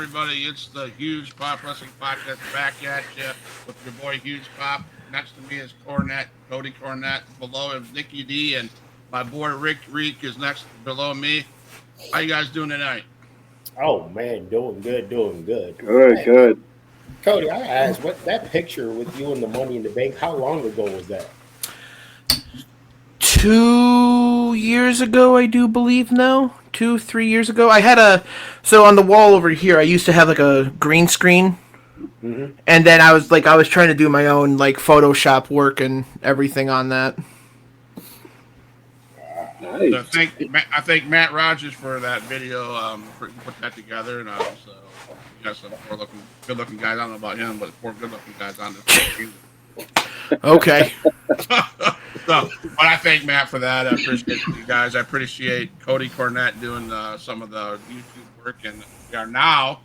everybody? It's the Huge Pop Wrestling Podcast back at you with your boy Huge Pop. Next to me is Cody Cornett. Below is Nikki D, and my boy Rick Reek is next below me. How you guys doing tonight? Oh man, doing good, doing good. Good, Hey, good. Cody, I asked what that picture with you and the Money in the Bank. How long ago was that? 2 years ago, I do believe now. 3 years ago. So on the wall over here, I used to have like a green screen. Mm-hmm. And then I was trying to do my own like Photoshop work and everything on that. Nice. So I thank Matt Rogers for that video. For put that together, and so you got some good looking guys. I don't know about him, but 4 good looking guys on this. Okay. But I thank Matt for that. I appreciate you guys. I appreciate Cody Cornett doing some of the YouTube work, and we are now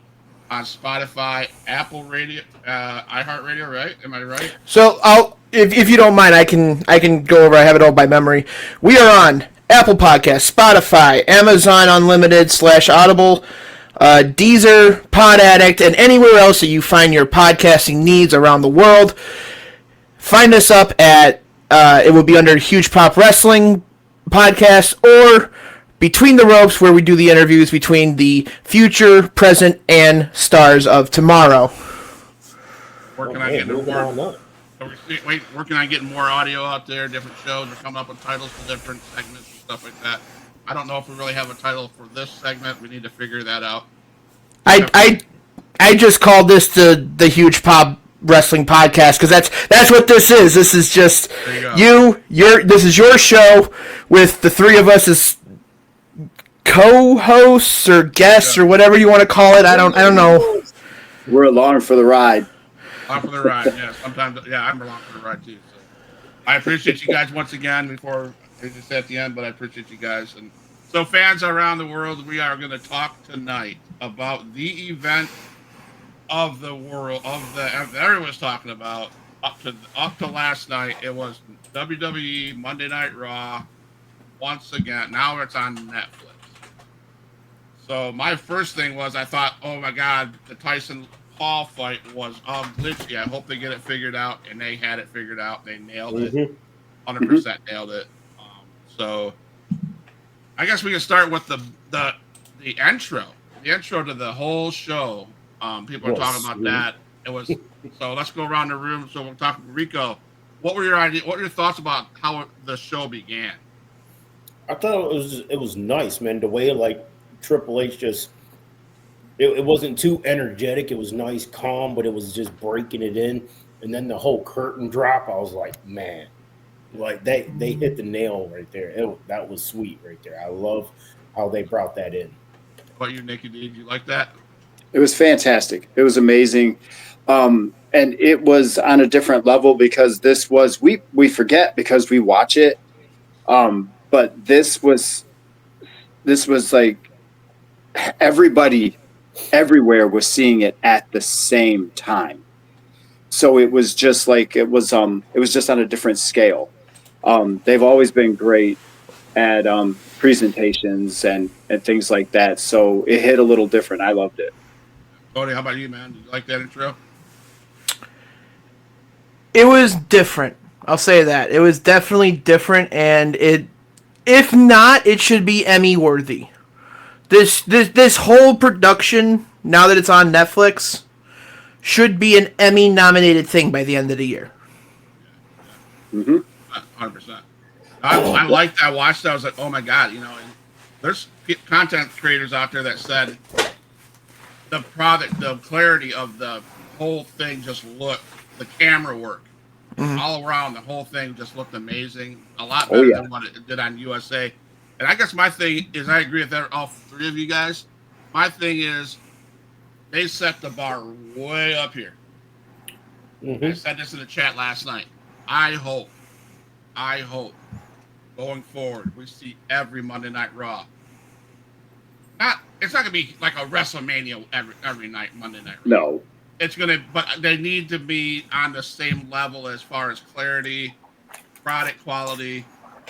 on Spotify, Apple Radio, iHeartRadio. Right? Am I right? So if you don't mind, I can go over. I have it all by memory. We are on Apple Podcasts, Spotify, Amazon Unlimited / Audible, Deezer, Pod Addict, and anywhere else that you find your podcasting needs around the world. Find us up at it will be under Huge Pop Wrestling Podcast or Between the Ropes, where we do the interviews between the future, present, and stars of tomorrow. Working on getting more audio out there, different shows. We're coming up with titles for different segments and stuff like that. I don't know if we really have a title for this segment. We need to figure that out. I just called this the Huge Pop Wrestling Podcast because that's what this is. This is just this is your show with the three of us as co-hosts or guests or whatever you want to call it. I don't know. We're along for the ride. Along for the ride, yeah. Sometimes, yeah, I'm along for the ride too. So I appreciate you guys once again. Before I just say at the end, but I appreciate you guys. And so, fans around the world, we are going to talk tonight about the event of the world everyone's talking about up to last night. It was WWE Monday Night Raw once again. Now it's on Netflix. So my first thing was I thought, oh my God, the Tyson Hall fight was glitchy. I hope they get it figured out, and they had it figured out. They nailed it, 100% nailed it. So I guess we can start with the intro to the whole show. People are talking about that. It was so. Let's go around the room. So we'll talk. Rico, what were your thoughts about how the show began? I thought it was nice, man. The way like Triple H just it wasn't too energetic. It was nice, calm, but it was just breaking it in. And then the whole curtain drop. I was like, man, like they hit the nail right there. That was sweet right there. I love how they brought that in. What about you, Nikki? Did you like that? It was fantastic. It was amazing. And it was on a different level because this was, we forget because we watch it. But this was like everybody everywhere was seeing it at the same time. So it was just like, it was just on a different scale. They've always been great at presentations and things like that. So it hit a little different. I loved it. Cody, how about you, man? Did you like that intro? It was different. I'll say that. It was definitely different, and if not, it should be Emmy worthy. This whole production, now that it's on Netflix, should be an Emmy nominated thing by the end of the year. 100%. I liked that. I watched that. I was like, oh my God, there's content creators out there that said the clarity of the whole thing just looked, the camera work all around, the whole thing just looked amazing. A lot better than what it did on USA. And I guess my thing is, I agree with all three of you guys. My thing is, they set the bar way up here. I said this in the chat last night. I hope, going forward, we see every Monday Night Raw. It's not gonna be like a WrestleMania every night, Monday Night Raw. No. It's gonna, but they need to be on the same level as far as clarity, product quality.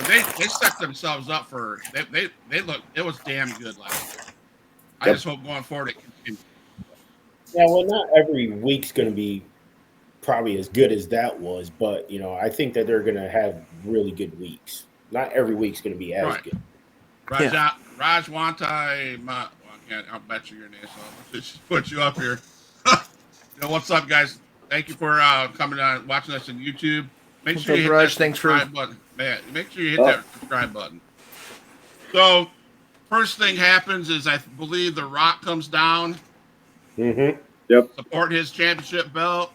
They set themselves up for they look. It was damn good last year. I just hope going forward it continues. Yeah, well, not every week's going to be probably as good as that was, but I think that they're going to have really good weeks. Not every week's going to be as Right. good. Yeah. Rajwantai, well, I can't. I'll bet you your name, so I'll just put you up here. What's up, guys? Thank you for coming on, watching us on YouTube. Make What's sure up, you hit that Raj? Thanks for. subscribe button, man. Make sure you hit Oh, that subscribe button. So, first thing happens is I believe The Rock comes down, Mm-hmm. yep. support his championship belt,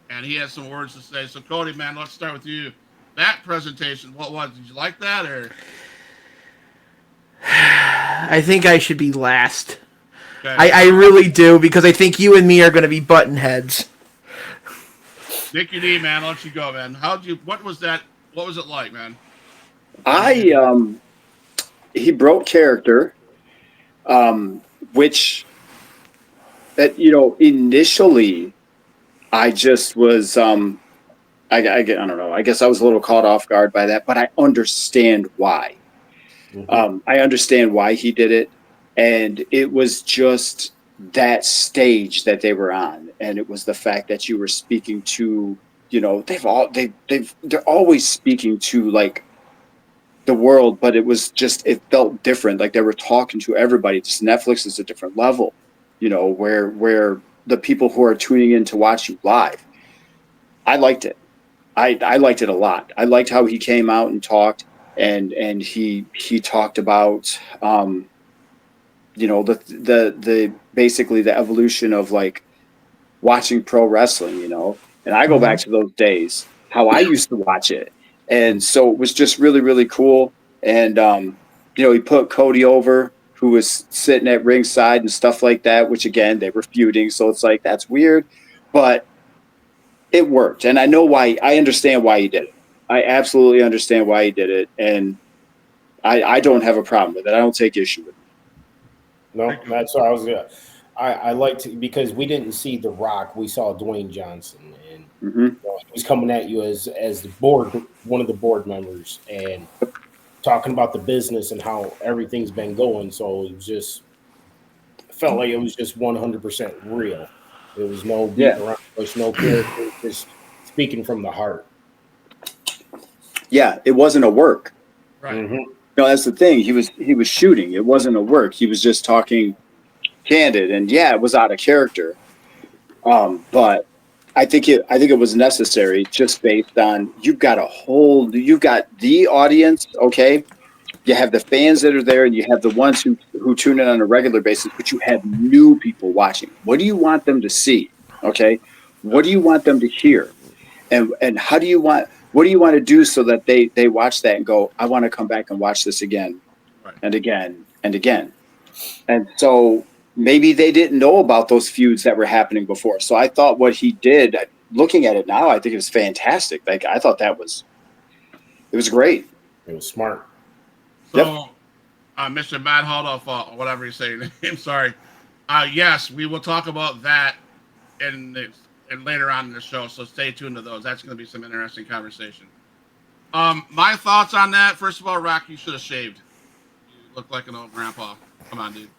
and he has some words to say. So, Cody, man, let's start with you. That presentation, what was? Did you like that, or I think I should be last. okay? I really do because I think you and me are going to be button heads. Nicky D, man, I'll let you go, man. How'd you? What was that? What was it like, man? I he broke character, which that initially I just was I don't know. I guess I was a little caught off guard by that, but I understand why. Mm-hmm. I understand why he did it, and it was just that stage that they were on, and it was the fact that you were speaking to, they're always speaking to like the world, but it felt different. Like they were talking to everybody. Just Netflix is a different level, where the people who are tuning in to watch you live. I liked it. I liked it a lot. I liked how he came out and talked, and he talked about the basically the evolution of like watching pro wrestling, and I go back Mhm. to those days how I used to watch it, and so it was just really really cool. And he put Cody over, who was sitting at ringside and stuff like that, which again they were feuding, so it's like that's weird, but it worked, and I know why. I understand why he did it. I absolutely understand why he did it, and I don't have a problem with it. I don't take issue with it. No, Thank you. that's what I was gonna. I liked because we didn't see The Rock, we saw Dwayne Johnson, and Hmm. he was coming at you as the board, one of the board members, and talking about the business and how everything's been going. So it was just felt like it was just 100% real. There was no Yeah, beating around the bush, no character, just speaking from the heart. yeah. It wasn't a work. Right. Mm-hmm. No, that's the thing. He was shooting. It wasn't a work. He was just talking candid, and yeah, it was out of character. But I think it was necessary just based on you've got the audience, okay? You have the fans that are there, and you have the ones who tune in on a regular basis, but you have new people watching. What do you want them to see? Okay, what do you want them to hear? And how do you want what do you want to do so that they watch that and go, I want to come back and watch this again Right. and again and again. And so maybe they didn't know about those feuds that were happening before. So I thought what he did, looking at it now, I think it was fantastic. Like I thought it was great. It was smart. Yep. So, Mr. Matt Holdoff, whatever you say your name, sorry. Yes, we will talk about that and later on in the show. So stay tuned to those. That's going to be some interesting conversation. My thoughts on that. First of all, Rock, you should have shaved. You look like an old grandpa. Come on, dude.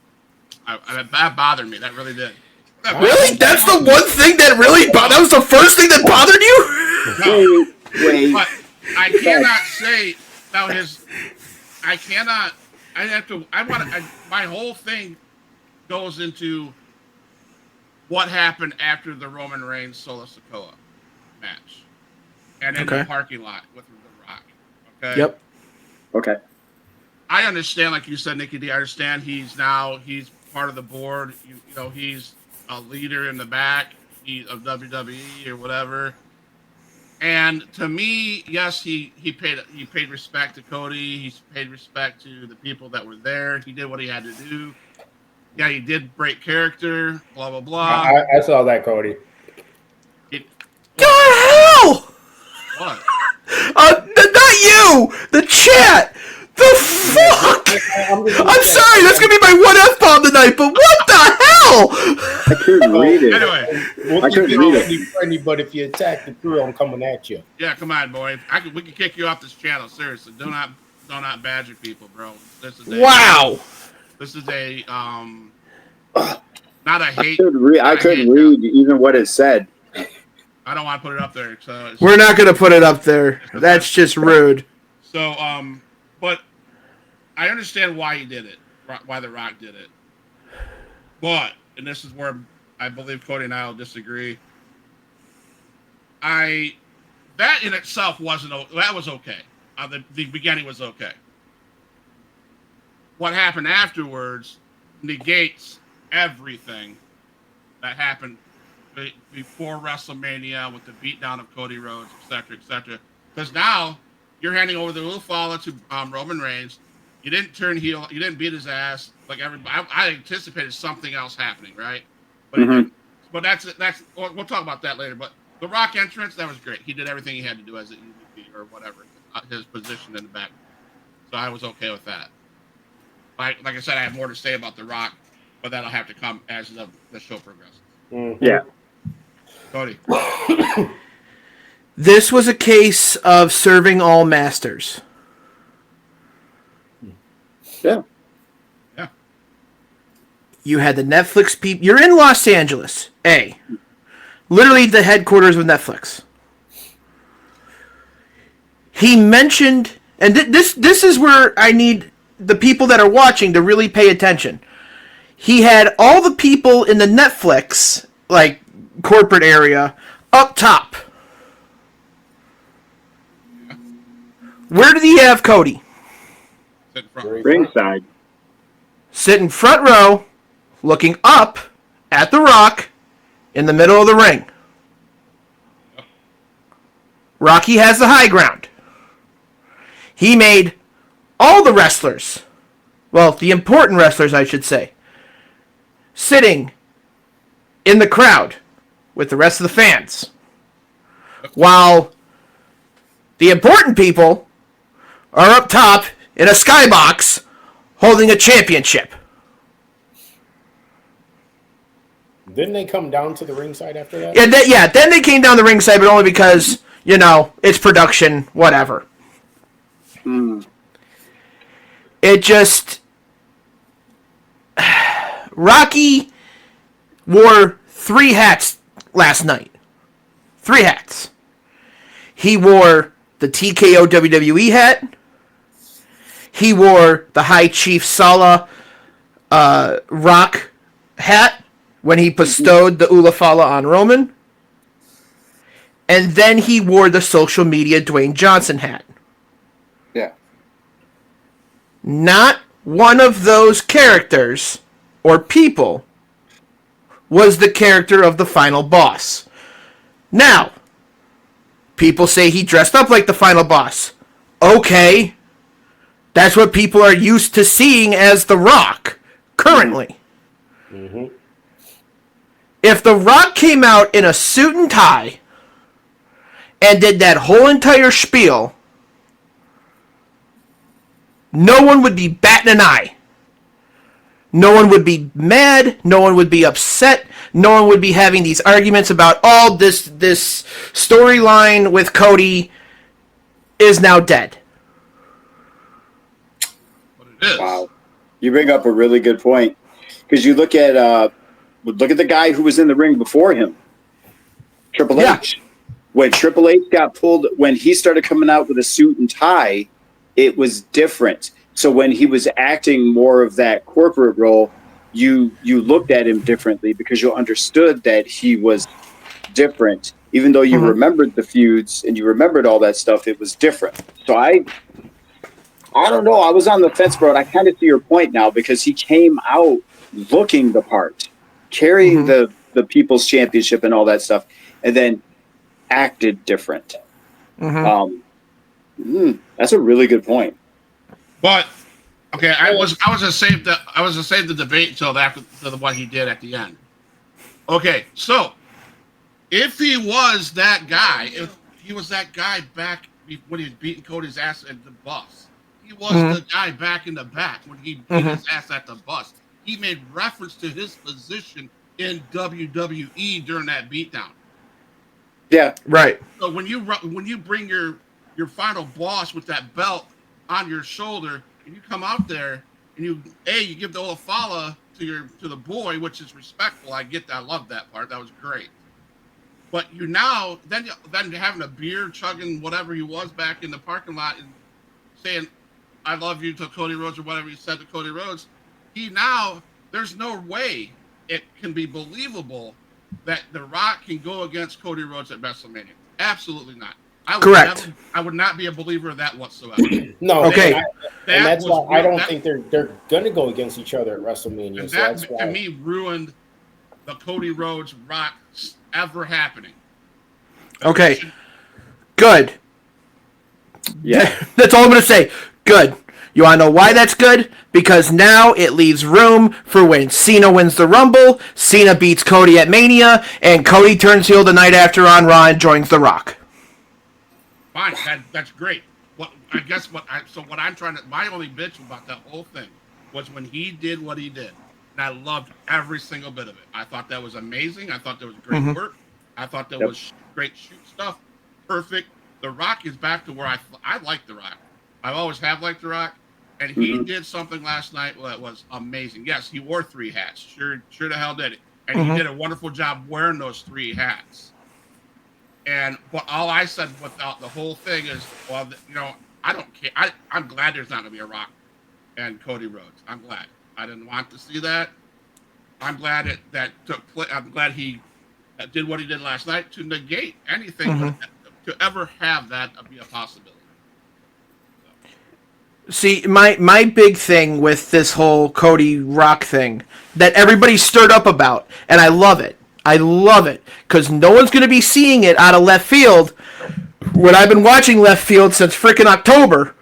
That bothered me. That really did. That bothered Really? That's the one thing that really that was the first thing that bothered you? me. No, Wait. but I cannot say now his. I cannot. I have to. I want. My whole thing goes into what happened after the Roman Reigns Solo Sikoa match, and in the Okay. parking lot with The Rock. Okay. Yep. Okay. I understand, like you said, Nikki D. I understand he's part of the board. He's a leader in the back of WWE or whatever. And to me, yes, he paid respect to Cody. He paid respect to the people that were there. He did what he had to do. Yeah, he did break character. Blah blah blah. I saw that, Cody. It, God what? hell! What? Not you! The chat! The fuck! I'm sorry, that's gonna be my one F bomb tonight, but what the hell? I couldn't read it. Anyway, We'll I keep couldn't it read it. friendly, but if you attack the crew, I'm coming at you. yeah, come on, boy. We can kick you off this channel. Seriously, do not badger people, bro. This is a Wow. this is a not a hate. I couldn't read even what it said. I don't want to put it up there. So We're not going to put it up there. That's just rude. So, but I understand why he did it, why The Rock did it. But, and this is where I believe Cody and I will disagree. That in itself that was okay. The beginning was okay. What happened afterwards negates everything that happened before WrestleMania with the beatdown of Cody Rhodes, etc., etc. Because now you're handing over the Ufala to Roman Reigns. You didn't turn heel. You didn't beat his ass like everybody. I anticipated something else happening, right? But that's we'll talk about that later. But the Rock entrance, that was great. He did everything he had to do as an MVP or whatever, his position in the back. So I was okay with that. Like I said, I have more to say about The Rock, but that'll have to come as the show progresses. Mm-hmm. Yeah. Cody. This was a case of serving all masters. Yeah. Yeah. You had the Netflix people. You're in Los Angeles, literally the headquarters of Netflix. He mentioned, and this is where I need the people that are watching to really pay attention. He had all the people in the Netflix, like, corporate area up top. Where did he have Cody? Ringside. Sitting front row, looking up at The Rock in the middle of the ring. Rocky has the high ground. He made all the wrestlers, well, the important wrestlers, I should say, sitting in the crowd with the rest of the fans. While the important people are up top in a skybox holding a championship. Didn't they come down to the ringside after that? Yeah, then they came down the ringside, but only because, it's production, whatever. It just... Rocky wore 3 hats last night. 3 hats. He wore the TKO WWE hat. He wore the High Chief Sala Rock hat when he bestowed the Ulafala on Roman. And then he wore the social media Dwayne Johnson hat. Yeah. Not one of those characters or people was the character of the final boss. Now, people say he dressed up like the final boss. Okay. That's what people are used to seeing as The Rock currently. Mm-hmm. If The Rock came out in a suit and tie and did that whole entire spiel, no one would be batting an eye. No one would be mad. No one would be upset. No one would be having these arguments about, this storyline with Cody is now dead. But it is. Wow. You bring up a really good point. Because you look at the guy who was in the ring before him, Triple H. When Triple H got pulled, when he started coming out with a suit and tie, it was different. So when he was acting more of that corporate role, you looked at him differently because you understood that he was different. Even though you remembered the feuds and you remembered all that stuff, it was different. So I don't know. I was on the fence, bro. And I kind of see your point now because he came out looking the part, carrying the People's Championship and all that stuff, and then acted different. That's a really good point. But okay, I was gonna save the debate until after what he did at the end. Okay, so if he was that guy back when he was beating Cody's ass at the bus, he was the guy back in the back when he beat his ass at the bus. He made reference to his position in WWE during that beatdown. Yeah, right. So when you bring your final boss with that belt on your shoulder, and you come out there and you give the Olafala to the boy, which is respectful. I get that. I love that part. That was great. But you now then having a beer, chugging whatever he was back in the parking lot and saying, "I love you" to Cody Rhodes or whatever he said to Cody Rhodes. There's no way it can be believable that The Rock can go against Cody Rhodes at WrestleMania. Absolutely not. Correct. I would not be a believer of that whatsoever. No. Okay. And that's why I don't think they're going to go against each other at WrestleMania. And so that, that's why. to me, ruined the Cody Rhodes Rock ever happening. Okay. Good. Yeah. That's all I'm going to say. Good. You want to know why that's good? Because now it leaves room for when Cena wins the Rumble, Cena beats Cody at Mania, and Cody turns heel the night after on Raw and joins The Rock. Fine, that's great. My only bitch about that whole thing was when he did what he did. And I loved every single bit of it. I thought that was amazing. I thought that was great work. I thought that was great shoot stuff. Perfect. The Rock is back to where I like The Rock. I always have liked The Rock. And he did something last night that was amazing. Yes, he wore 3 hats. Sure the hell did it. And he did a wonderful job wearing those 3 hats. But all I said without the whole thing is, well, I don't care. I'm glad there's not going to be a Rock and Cody Rhodes. I'm glad. I didn't want to see that. I'm glad that took place. I'm glad he did what he did last night to negate anything to ever have that be a possibility. See, my big thing with this whole Cody Rock thing that everybody's stirred up about, and I love it. I love it because no one's going to be seeing it out of left field when I've been watching left field since freaking October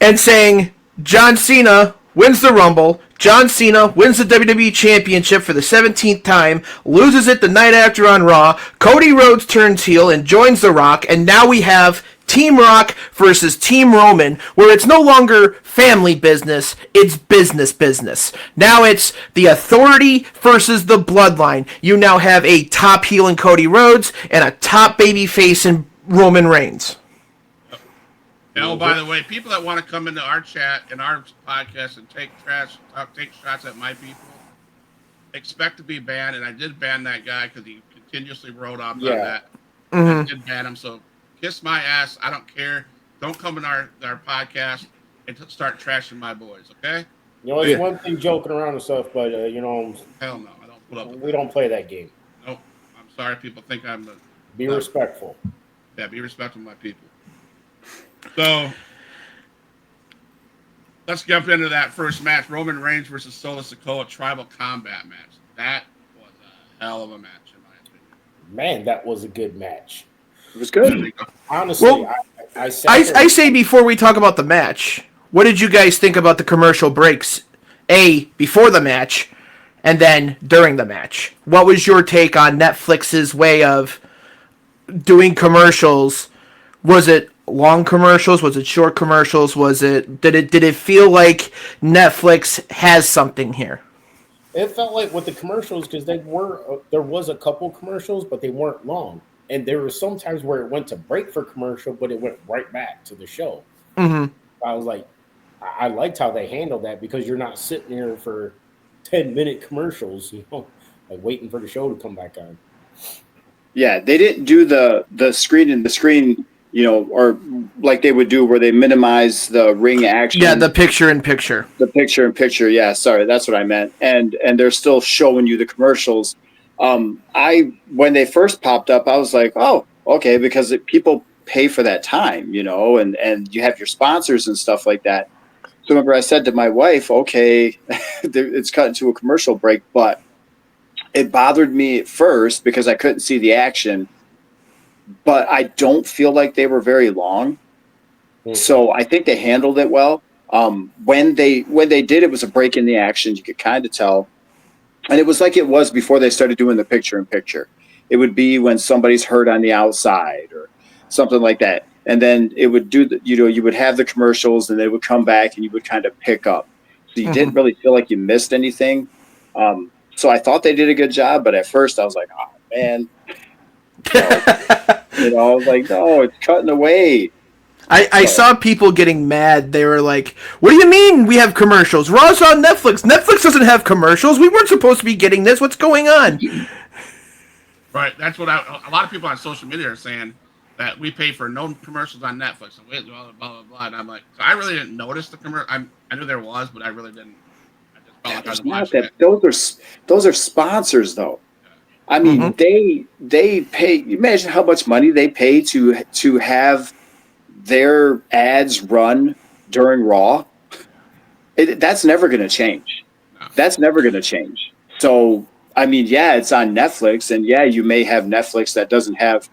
and saying John Cena wins the Rumble, John Cena wins the WWE Championship for the 17th time, loses it the night after on Raw, Cody Rhodes turns heel and joins The Rock, and now we have Team Rock versus Team Roman, where it's no longer family business, it's business. Now it's the Authority versus the Bloodline. You now have a top heel in Cody Rhodes and a top baby face in Roman Reigns. By the way, people that want to come into our chat and our podcast and take shots at my people, expect to be banned. And I did ban that guy because he continuously wrote off on that. I did ban him. So kiss my ass. I don't care. Don't come in our podcast and start trashing my boys. Okay? It's one thing joking around and stuff, but hell no, I don't put up. We don't play that game. Nope. I'm sorry. People think I'm the. Be respectful. Yeah, be respectful of my people. So let's jump into that first match: Roman Reigns versus Solo Sikoa Tribal Combat match. That was a hell of a match, in my opinion. Man, that was a good match. It was good. Honestly, well, I say before we talk about the match, what did you guys think about the commercial breaks? Before the match, and then during the match. What was your take on Netflix's way of doing commercials? Was it long commercials? Was it short commercials? Did it feel like Netflix has something here? It felt like with the commercials because there was a couple commercials, but they weren't long, and there were some times where it went to break for commercial, but it went right back to the show. I was like, I liked how they handled that because you're not sitting there for 10-minute commercials, like waiting for the show to come back on. Yeah, they didn't do the screen, or like they would do where they minimize the ring action. Yeah, the picture-in-picture. The picture-in-picture, yeah, sorry, that's what I meant. And they're still showing you the commercials. When they first popped up, I was like, oh, okay, because people pay for that time, and you have your sponsors and stuff like that. So remember I said to my wife, okay, it's cut into a commercial break, but it bothered me at first because I couldn't see the action. But I don't feel like they were very long. So I think they handled it well. When they did, it was a break in the action. You could kind of tell. And it was like it was before they started doing the picture-in-picture. It would be when somebody's hurt on the outside or something like that. And then it would do, you would have the commercials and they would come back and you would kind of pick up. So you didn't really feel like you missed anything. So I thought they did a good job. But at first I was like, oh, man. I was like, no, it's cutting away. I saw people getting mad. They were like, "What do you mean we have commercials? Raw's on Netflix. Netflix doesn't have commercials. We weren't supposed to be getting this. What's going on?" Right. That's what a lot of people on social media are saying, that we pay for no commercials on Netflix and blah blah blah blah. And I'm like, so I really didn't notice the commercial. I knew there was, but I really didn't. I just felt like I was watching it. Those are sponsors though. I mean, they pay. Imagine how much money they pay to have their ads run during Raw. That's never going to change. No. That's never going to change. So, I mean, yeah, it's on Netflix, and yeah, you may have Netflix that doesn't have,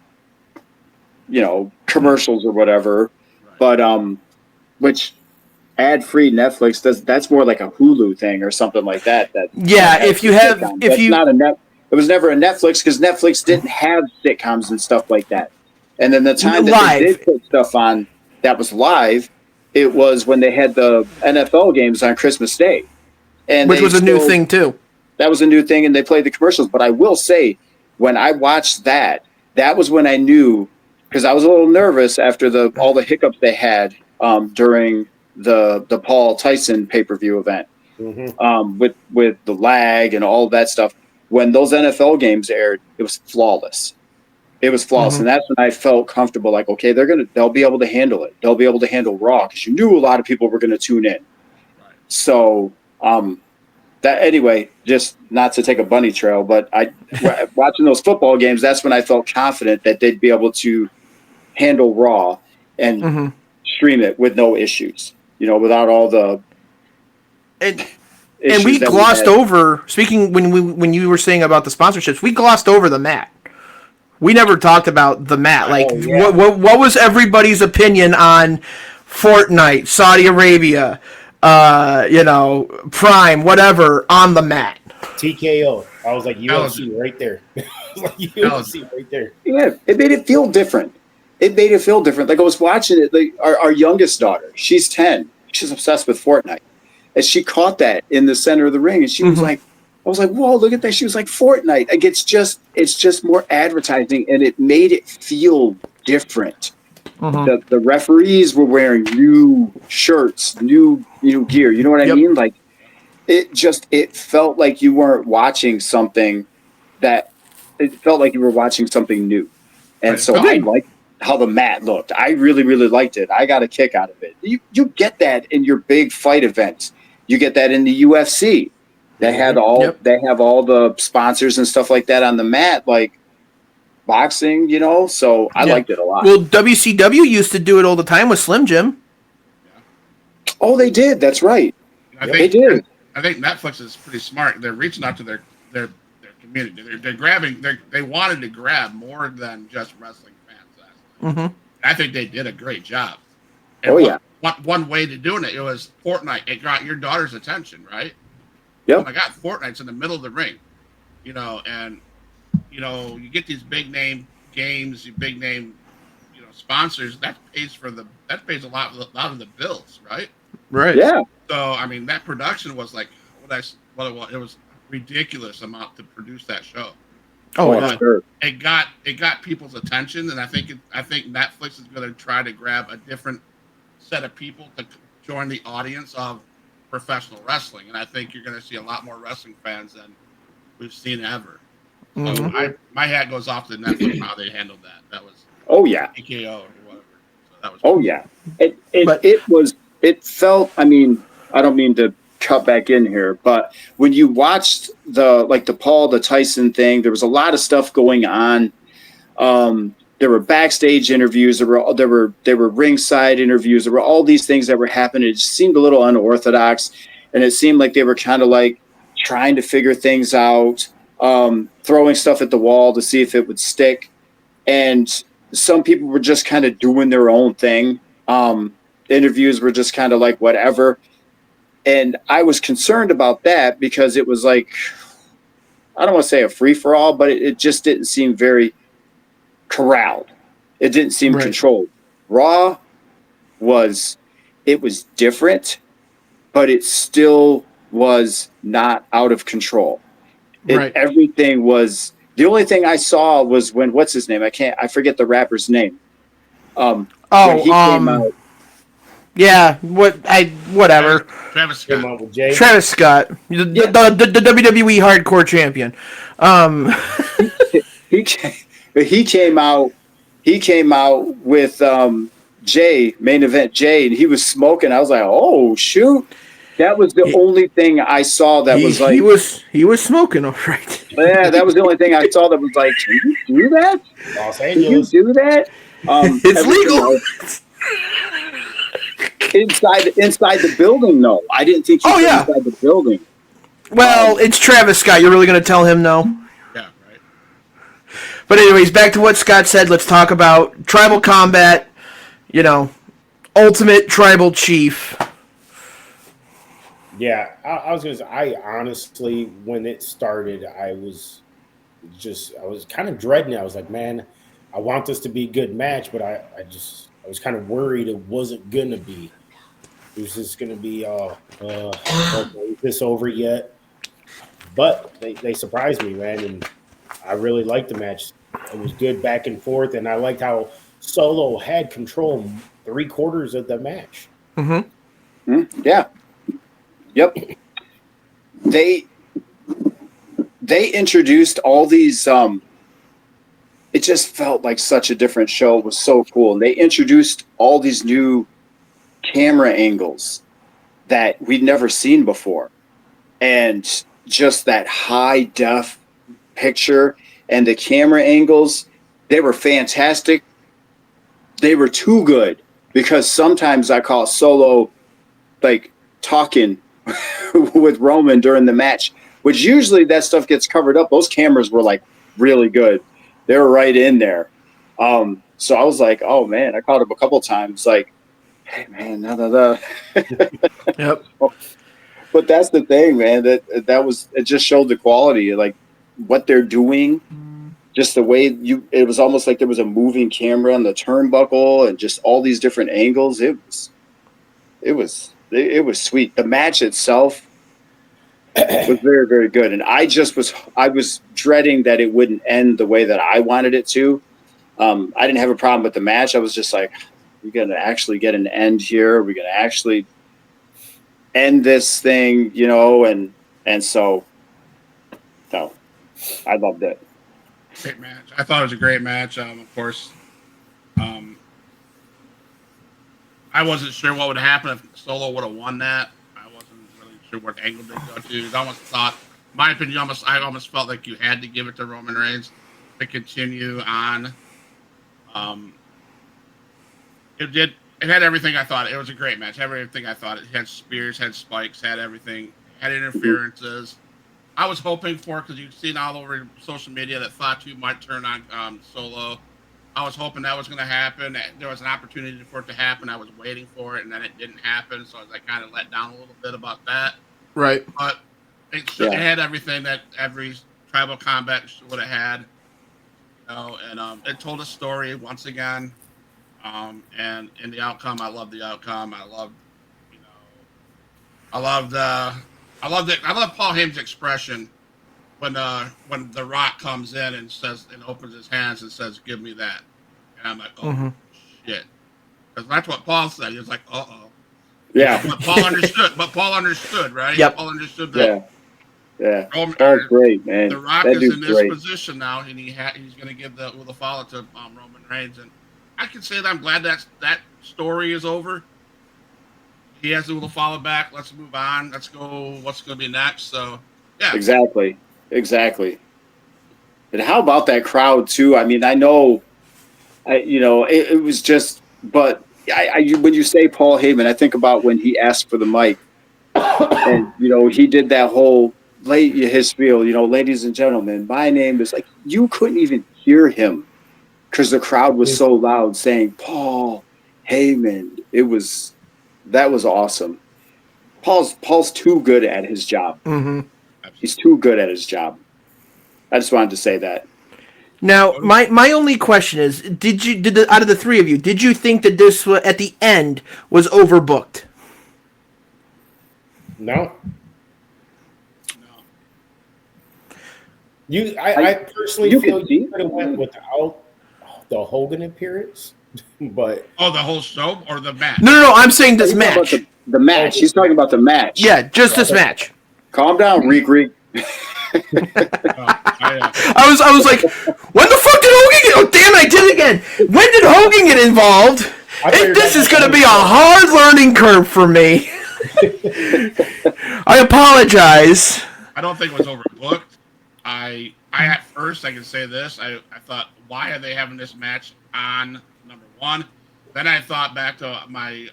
commercials or whatever, Right. but which ad-free Netflix does. That's more like a Hulu thing or something like that. Yeah, if you have, That's not a net. It was never a Netflix because Netflix didn't have sitcoms and stuff like that. And then the time that they did put stuff on that was live, it was when they had the NFL games on Christmas Day, and which was a new thing too. That was a new thing, and they played the commercials. But I will say, when I watched that was when I knew, because I was a little nervous after all the hiccups they had during the Paul Tyson pay-per-view event, with the lag and all of that stuff. When those NFL games aired, it was flawless. It was flawless, and that's when I felt comfortable. Like, okay, they'll be able to handle it. They'll be able to handle Raw because you knew a lot of people were going to tune in. Right. So, that anyway, just not to take a bunny trail, but watching those football games, that's when I felt confident that they'd be able to handle Raw and stream it with no issues. Without all the and we glossed over. Speaking when you were saying about the sponsorships, we glossed over the mat. We never talked about the mat. Like, what was everybody's opinion on Fortnite, Saudi Arabia, Prime, whatever, on the mat? TKO. I was like, UFC right there. UFC right there. Yeah, it made it feel different. Like, I was watching it. Like, our youngest daughter, she's 10. She's obsessed with Fortnite. And she caught that in the center of the ring, and she was like, I was like, whoa, look at that. She was like, Fortnite. Like, it's just more advertising, and it made it feel different. The referees were wearing new shirts, new gear. You know what I mean? Like, it felt like you weren't watching something it felt like you were watching something new. And so I liked how the mat looked. I really, really liked it. I got a kick out of it. You get that in your big fight events. You get that in the UFC. They have all the sponsors and stuff like that on the mat, like boxing, So I liked it a lot. Well, WCW used to do it all the time with Slim Jim. Oh, they did. That's right. They did. I think Netflix is pretty smart. They're reaching out to their community. They're grabbing. They wanted to grab more than just wrestling fans. I think they did a great job. And one way to doing it was Fortnite. It got your daughter's attention, right? Yep. Oh my God, Fortnite's in the middle of the ring, and you get these big name games, big name, sponsors. That pays a lot of the bills, right? Right. Yeah. So I mean, that production was like it was ridiculous amount to produce that show. Sure. It got people's attention, and I think Netflix is going to try to grab a different set of people to join the audience of professional wrestling, and I think you're going to see a lot more wrestling fans than we've seen ever. So my hat goes off to Netflix how they handled that. That was TKO or whatever. So that was it felt. I mean, I don't mean to cut back in here, but when you watched the Tyson thing, there was a lot of stuff going on. There were backstage interviews. There were ringside interviews. There were all these things that were happening. It just seemed a little unorthodox, and it seemed like they were kind of like trying to figure things out, throwing stuff at the wall to see if it would stick. And some people were just kind of doing their own thing. Interviews were just kind of like whatever. And I was concerned about that because it was like, I don't want to say a free-for-all, but it just didn't seem very corralled. It didn't seem controlled. Raw was different, but it still was not out of control. Everything was, the only thing I saw was when, what's his name? I forget the rapper's name. when he came out. Yeah, whatever. Travis Came Scott. out with Jay. Travis Scott, the WWE Hardcore Champion. He came, he came out. He came out with Jay, main event Jay, and he was smoking. I was like, oh shoot! That was the only thing I saw that was like, he was smoking, all right. yeah, that was the only thing I saw that was like, can you do that? Los Can you Angeles. do that? It's everything legal. else- inside the building, no. I didn't think you Oh, could yeah. inside the building. Well, it's Travis Scott. You're really going to tell him no? Yeah, right. But anyways, back to what Scott said. Let's talk about tribal combat. You know, ultimate tribal chief. Yeah, I was gonna say. I honestly, when it started, I was kind of dreading it. I was like, man, I want this to be a good match, but I was kind of worried it wasn't gonna be. It was just gonna be, okay, is this over yet? But they surprised me, man, and I really liked the match. It was good back and forth, and I liked how Solo had control 3/4 of the match. Yeah. Yep. They introduced all these it just felt like such a different show. It was so cool. And they introduced all these new camera angles that we'd never seen before. And just that high def picture and the camera angles, they were fantastic. They were too good because sometimes I call Solo like talking with Roman during the match, which usually that stuff gets covered up. Those cameras were like really good. They were right in there. So I was like, oh man, I caught him a couple times like, hey man, Yep. But that's the thing, man, that was, it just showed the quality, like what they're doing, just the way it was almost like there was a moving camera on the turnbuckle and just all these different angles. It was sweet. The match itself was very, very good. And I was dreading that it wouldn't end the way that I wanted it to. I didn't have a problem with the match. I was just like, we're going to actually get an end here. We're going to actually end this thing, and so no, I loved it. Great match. I thought it was a great match. Of course, I wasn't sure what would happen if Solo would have won that. I wasn't really sure what angle they'd go to. I almost thought, in my opinion, I almost felt like you had to give it to Roman Reigns to continue on. It had everything I thought. It was a great match. Everything I thought. It had spears, had spikes, had everything, had interferences. I was hoping for, because you've seen all over social media that Fatu might turn on Solo. I was hoping that was going to happen. There was an opportunity for it to happen. I was waiting for it, and then it didn't happen. So I was kind of let down a little bit about that. Right. But it had everything that every tribal combat would have had. And it told a story once again. And in the outcome, I loved the outcome. I loved Paul Heyman's expression when The Rock comes in and opens his hands and says, "Give me that," and I'm like, "Oh shit," because that's what Paul said. He was like, "Uh oh." Yeah. But Paul understood, right? Yep. Paul understood that. Yeah. That's great, man. The Rock is in this position now, and he's going to give the follow to Roman Reigns, and I can say that I'm glad that story is over. He has to follow back. Let's move on. Let's go. What's going to be next? So, yeah. Exactly. And how about that crowd too? I mean, I know, it was just, but when you say Paul Heyman, I think about when he asked for the mic, and he did that whole his spiel. Ladies and gentlemen, my name is, like, you couldn't even hear him because the crowd was so loud saying Paul Heyman. That was awesome. Paul's too good at his job. Mm-hmm. He's too good at his job. I just wanted to say that. Now, my only question is, out of the three of you, did you think that this at the end was overbooked? No. I personally feel you could have went without the Hogan appearance, But Oh, the whole show or the match? No. I'm saying this He's talking match. about the match. He's talking about the match. Yeah, just this match. Calm down, Reek. Oh, I was like, when the fuck did Hogan get? Oh damn! I did it again. When did Hogan get involved? This is going to be a hard learning curve for me. I apologize. I don't think it was overbooked. I at first I can say this. I thought, why are they having this match on number one? Then I thought back to my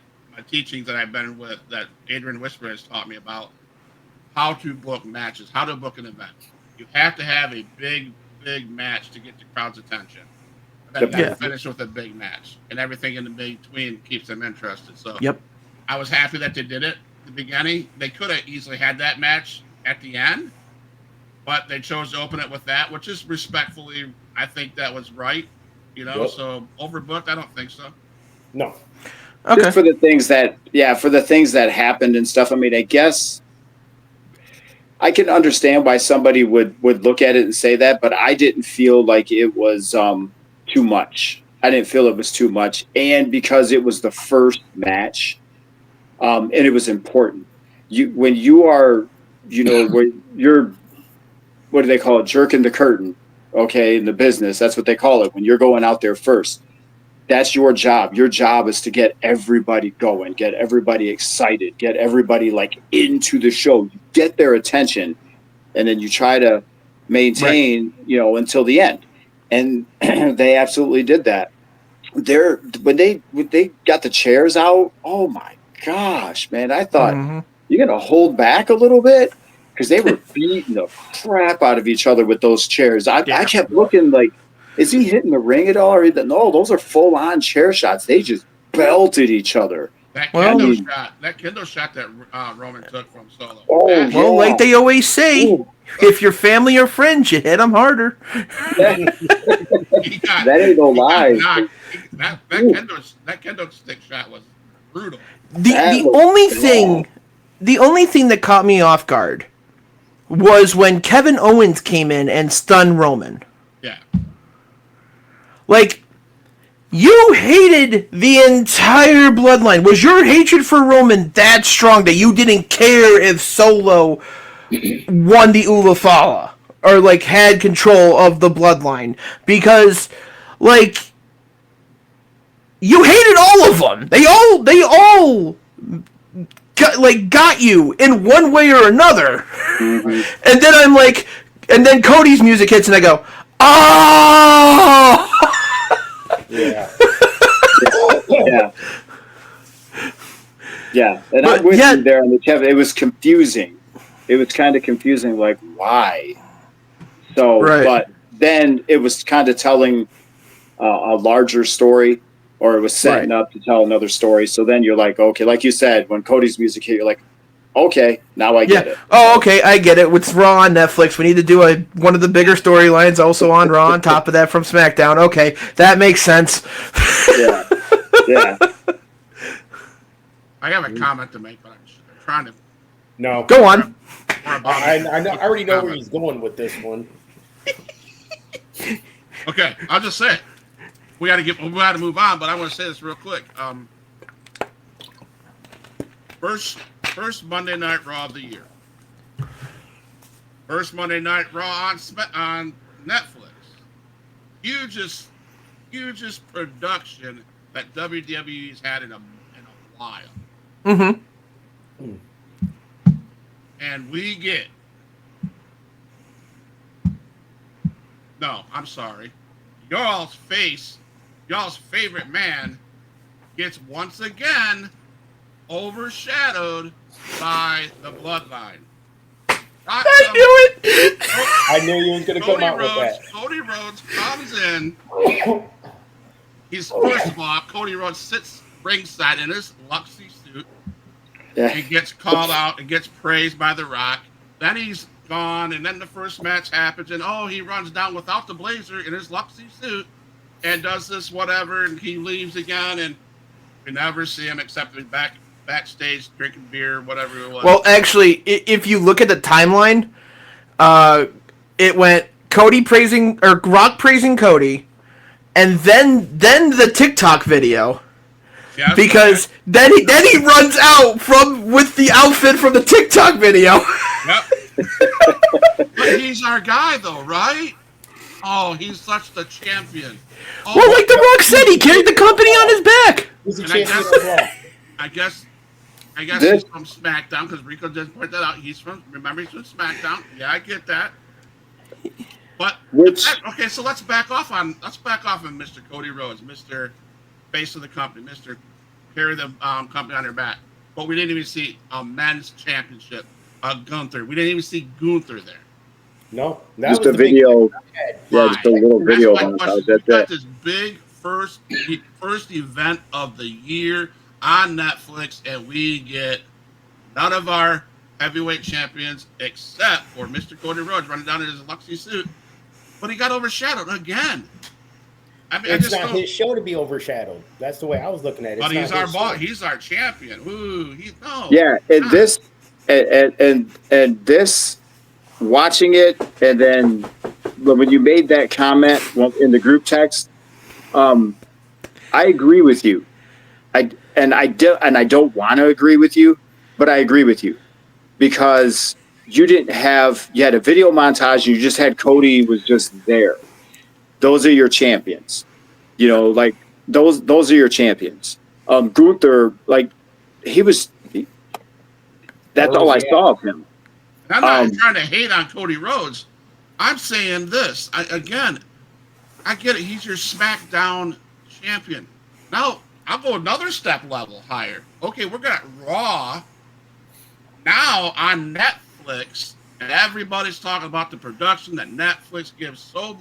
teachings that I've been with, that Adrian Whisper has taught me about how to book matches, how to book an event. You have to have a big match to get the crowd's attention. And then finish with a big match, and everything in the between keeps them interested. So I was happy that they did it at the beginning. They could have easily had that match at the end, but they chose to open it with that, which is respectfully, I think that was right. You know, so overbooked, I don't think so. No. Okay. Just for the things that happened and stuff. I mean, I guess I can understand why somebody would look at it and say that, but I didn't feel like it was too much. I didn't feel it was too much, and because it was the first match, and it was important. When you are, when you're, what do they call it? Jerking the curtain. Okay, in the business, that's what they call it. When you're going out there first, that's your job. Your job is to get everybody going, get everybody excited, get everybody like into the show, get their attention, and then you try to maintain, until the end. And they absolutely did that. When they got the chairs out, oh my gosh, man! I thought you're gonna hold back a little bit, because they were beating the crap out of each other with those chairs. I kept looking like, is he hitting the ring at all? Or no, those are full on chair shots. They just belted each other. That kendo shot that Roman took from Solo. Well, like they always say, if you're family or friends, you hit them harder. That ain't no lie. That kendo stick shot was brutal. The only thing that caught me off guard was when Kevin Owens came in and stunned Roman. Yeah. Like, you hated the entire bloodline. Was your hatred for Roman that strong that you didn't care if Solo won the Ulafala or like had control of the bloodline? Because like you hated all of them. They all got you in one way or another. And then I'm like, and then Cody's music hits and I go, oh. Yeah. Yeah. And I'm with you there on the Kevin. It was confusing. It was kind of confusing, like, why? So, but then it was kind of telling a larger story, or it was setting up to tell another story. So then you're like, okay, like you said, when Cody's music hit, you're like, okay, now I get it. Oh, okay, I get it. It's Raw on Netflix. We need to do one of the bigger storylines also on Raw on top of that from SmackDown. Okay, that makes sense. Yeah. I have a comment to make, but I'm trying to. No. Go on. I already know where he's going with this one. Okay, I'll just say it. We got to move on, but I want to say this real quick. First Monday Night Raw of the year. First Monday Night Raw on Netflix. Hugest production that WWE's had in a while. Mm-hmm. And we get. No, I'm sorry. Y'all's favorite man gets once again overshadowed by the bloodline. I knew it! I knew you was going to come out with that. Cody Rhodes comes in. First of all, Cody Rhodes sits ringside in his Luxy suit. Yeah. He gets called out and gets praised by The Rock. Then he's gone, and then the first match happens, and he runs down without the blazer in his Luxy suit and does this whatever, and he leaves again, and we never see him except backstage drinking beer, whatever it was. Well, actually, if you look at the timeline, it went Rock praising Cody, and then the TikTok video. Yeah, Because then he runs out with the outfit from the TikTok video. Yep. But he's our guy, though, right? Oh, he's such the champion. Oh, Well, like The Rock said, he carried the company on his back. He's a And champion of Raw. I guess This- he's from SmackDown because Rico just pointed that out. He's from SmackDown. Yeah, I get that. But okay, so let's back off on Mr. Cody Rhodes, Mr. Face of the company, Mr. Carry the company on your back. But we didn't even see a men's championship, Gunther. We didn't even see Gunther there. No, that Just was a the big video. thing I had. Yeah, just a little That's video my about question. it. That's We got it. this big first event of the year on Netflix, and we get none of our heavyweight champions except for Mr. Cody Rhodes running down in his Luxy suit, but he got overshadowed again. I mean, It's not his show to be overshadowed. That's the way I was looking at it. But It's he's not our his boss. show. He's our champion. Ooh, no. Yeah, and God. this and this watching it, and then when you made that comment in the group text, I agree with you. I don't want to agree with you, but I agree with you because you had a video montage and you just had Cody was just there. Those are your champions, like those are your champions. Gunther, like that's all I saw of him. I'm not trying to hate on Cody Rhodes. I'm saying this. I get it. He's your SmackDown champion. Now, I'll go another step level higher. Okay, we're got Raw now on Netflix, and everybody's talking about the production that Netflix gives so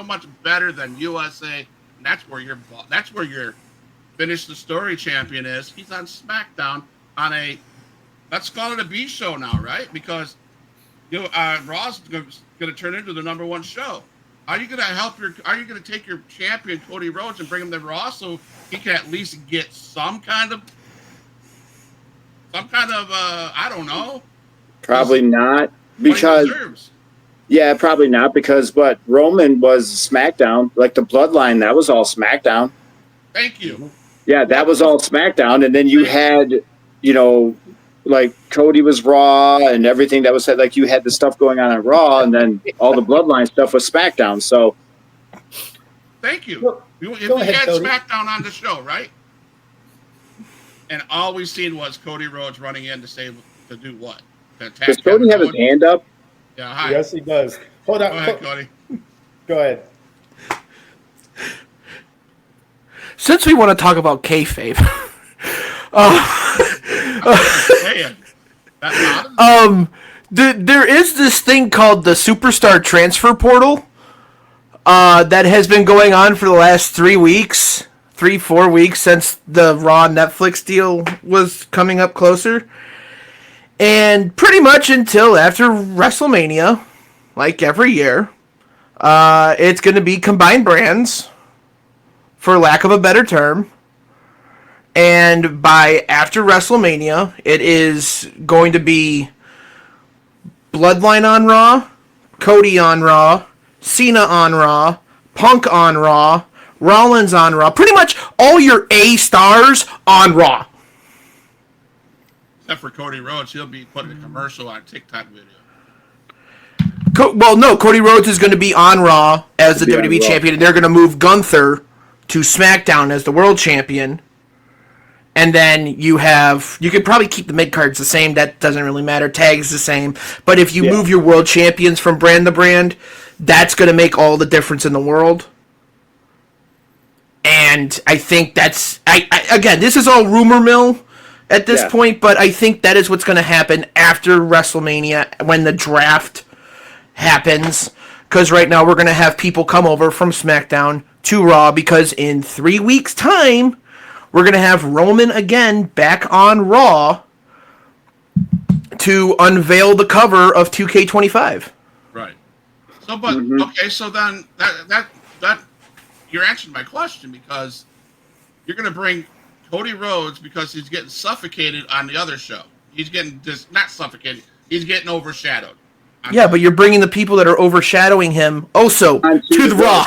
much better than USA. And that's where your finish the story champion is. He's on SmackDown on a, let's call it a B show now, right? Because Raw's going to turn into the number one show. Are you going to take your champion Cody Rhodes and bring him to Raw so he can at least get some kind of I don't know. Probably not, because probably not, because what Roman was SmackDown, like the Bloodline, that was all SmackDown. Thank you. Yeah, that was all SmackDown, and then you had, like Cody was Raw and everything that was said. Like you had the stuff going on Raw, and then all the Bloodline stuff was SmackDown. So, thank you. Go We ahead, had Cody. SmackDown on the show, right? And all we seen was Cody Rhodes running in to do what? To attack does Cody Kevin have his Owens? hand up? Yeah, hi. Yes, he does. Hold on. Go ahead, Cody. Go ahead. Since we want to talk about kayfabe, Man, that's not there is this thing called the Superstar Transfer Portal that has been going on for the last 4 weeks since the Raw Netflix deal was coming up closer. And pretty much until after WrestleMania, like every year, it's going to be combined brands, for lack of a better term. And by after WrestleMania, it is going to be Bloodline on Raw, Cody on Raw, Cena on Raw, Punk on Raw, Rollins on Raw. Pretty much all your A stars on Raw. except for Cody Rhodes. He'll be putting a commercial on a TikTok video. No, Cody Rhodes is going to be on Raw as the WWE Raw. champion, and they're going to move Gunther to SmackDown as the world champion. And then you could probably keep the mid-cards the same. That doesn't really matter. Tags the same. But if you move your world champions from brand to brand, that's going to make all the difference in the world. And I think that's... Again, this is all rumor mill at this point, but I think that is what's going to happen after WrestleMania when the draft happens. Because right now we're going to have people come over from SmackDown to Raw, because in 3 weeks' time... we're going to have Roman again back on Raw to unveil the cover of 2K25. Right. So, but okay. So then that you're answering my question, because you're going to bring Cody Rhodes because he's getting suffocated on the other show. He's getting just not suffocated. He's getting overshadowed. Yeah, but you're bringing the people that are overshadowing him also to the Raw.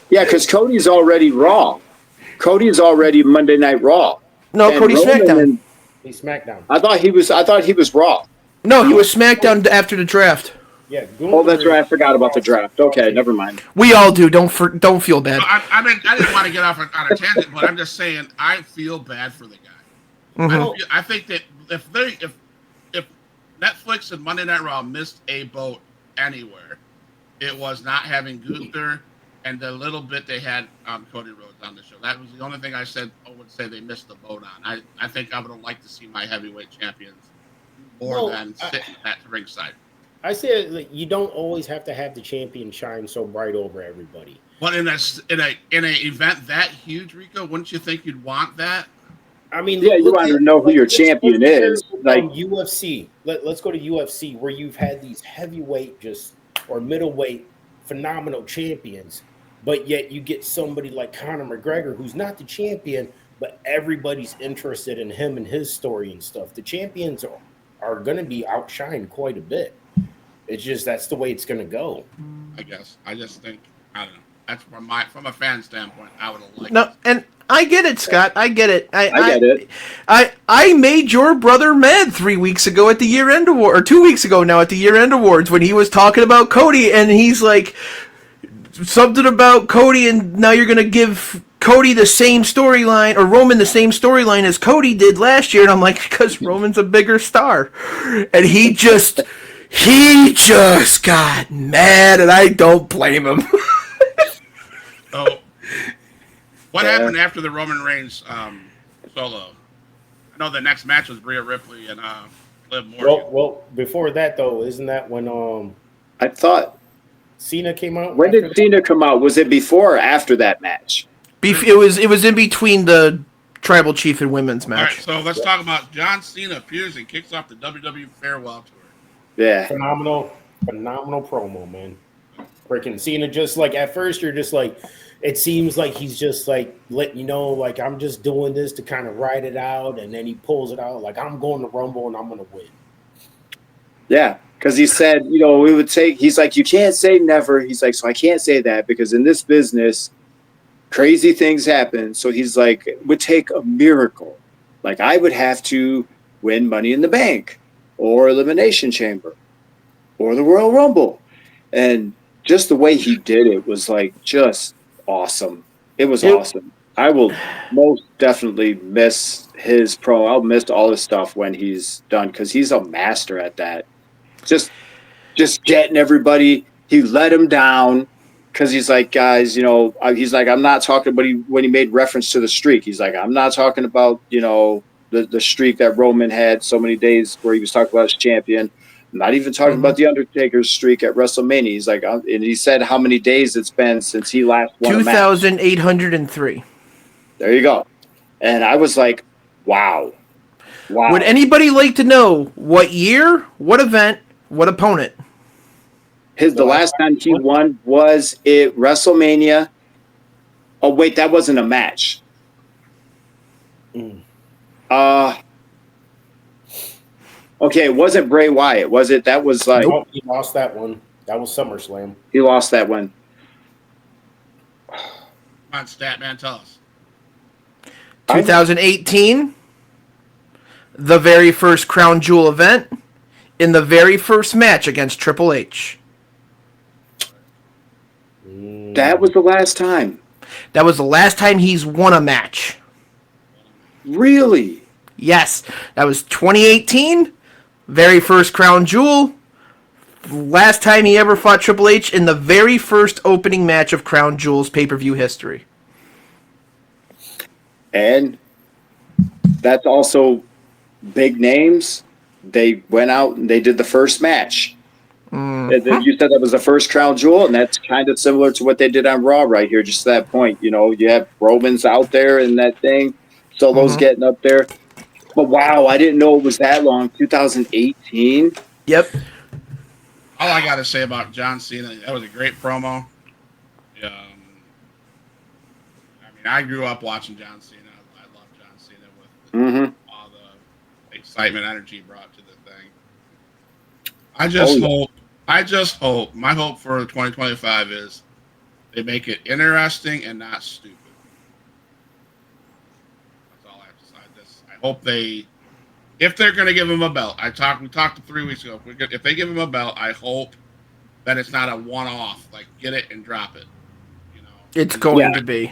Yeah, because Cody's already Raw. Cody's already Monday Night Raw. No, And Cody Roman SmackDown. and- He's SmackDown. I thought he was Raw. No, he was SmackDown after the draft. Yeah. Oh, that's right. I forgot about the draft. Okay, never mind. We all do. Don't feel bad. I mean, I didn't want to get off on a tangent, but I'm just saying I feel bad for the guy. Mhm. I think that if Netflix and Monday Night Raw missed a boat anywhere, it was not having Gunther and the little bit they had Cody Rhodes on the show. That was the only thing I would say they missed the boat on. I think I would have liked to see my heavyweight champions more than sitting at ringside. I said like, you don't always have to have the champion shine so bright over everybody. But in a event that huge, Rico, wouldn't you think you'd want that? I mean, Yeah, you want to know who your champion is. Like UFC. Let's go to UFC where you've had these heavyweight or middleweight phenomenal champions, but yet you get somebody like Conor McGregor who's not the champion, but everybody's interested in him and his story and stuff. The champions are going to be outshined quite a bit. It's just that's the way it's going to go. I guess. I just think I don't know. That's from a fan standpoint, I would have liked. No, and I get it, Scott. I get it. I get it. I made your brother mad 3 weeks ago at the year-end award, or 2 weeks ago now at the year-end awards when he was talking about Cody, and he's like something about Cody, and now you're gonna give Cody the same storyline, or Roman the same storyline as Cody did last year, and I'm like, because Roman's a bigger star, and he just got mad, and I don't blame him. So, what happened after the Roman Reigns solo? I know the next match was Rhea Ripley and Liv Morgan. Well, before that though, isn't that when I thought. Cena came out? When did Cena come out? Was it before or after that match? It was in between the Tribal Chief and Women's All right, match. so let's talk about John Cena appears and kicks off the WWE Farewell Tour. Yeah. Phenomenal promo, man. Freaking Cena, just like at first you're just like, it seems like he's just like letting you know, like I'm just doing this to kind of ride it out, and then he pulls it out like I'm going to Rumble and I'm going to win. Yeah, because he said, we would take. He's like, you can't say never. He's like, so I can't say that because in this business, crazy things happen. So he's like, it would take a miracle. Like I would have to win Money in the Bank, or Elimination Chamber, or the Royal Rumble, and just the way he did it was like just awesome. It was awesome. I will most definitely miss his I'll miss all his stuff when he's done because he's a master at that. Just getting everybody. He let him down because he's like, guys, he's like, I'm not talking. But when he made reference to the streak, he's like, I'm not talking about the streak that Roman had so many days where he was talking about his champion. I'm not even talking about the Undertaker's streak at WrestleMania. He's like, and he said how many days it's been since he last won a match. 2,803. There you go. And I was like, wow. Would anybody like to know what year, what event, what opponent? The last time he won was at WrestleMania. Oh, wait, that wasn't a match. Okay, it wasn't Bray Wyatt, was it? That was like... Nope, he lost that one. That was SummerSlam. He lost that one. Come on, Statman, tell us. 2018, the very first Crown Jewel event, in the very first match against Triple H. That was the last time. That was the last time he's won a match. Really? Yes, that was 2018, very first Crown Jewel, last time he ever fought Triple H in the very first opening match of Crown Jewel's pay-per-view history. And that's also big names. They went out and they did the first match. You said that was the first Crown Jewel, and that's kind of similar to what they did on Raw right here, just to that point. You have Roman's out there in that thing. Solo's getting up there. But wow, I didn't know it was that long. 2018. Yep. All I got to say about John Cena, that was a great promo. I grew up watching John Cena. I love John Cena with all the excitement, energy he brought to the thing. I just hope, my hope for 2025 is They make it interesting and not stupid. That's all I have to say. I hope if they're going to give him a belt, we talked 3 weeks ago. If they give him a belt, I hope that it's not a one-off. Like, get it and drop it. You know, It's going to be.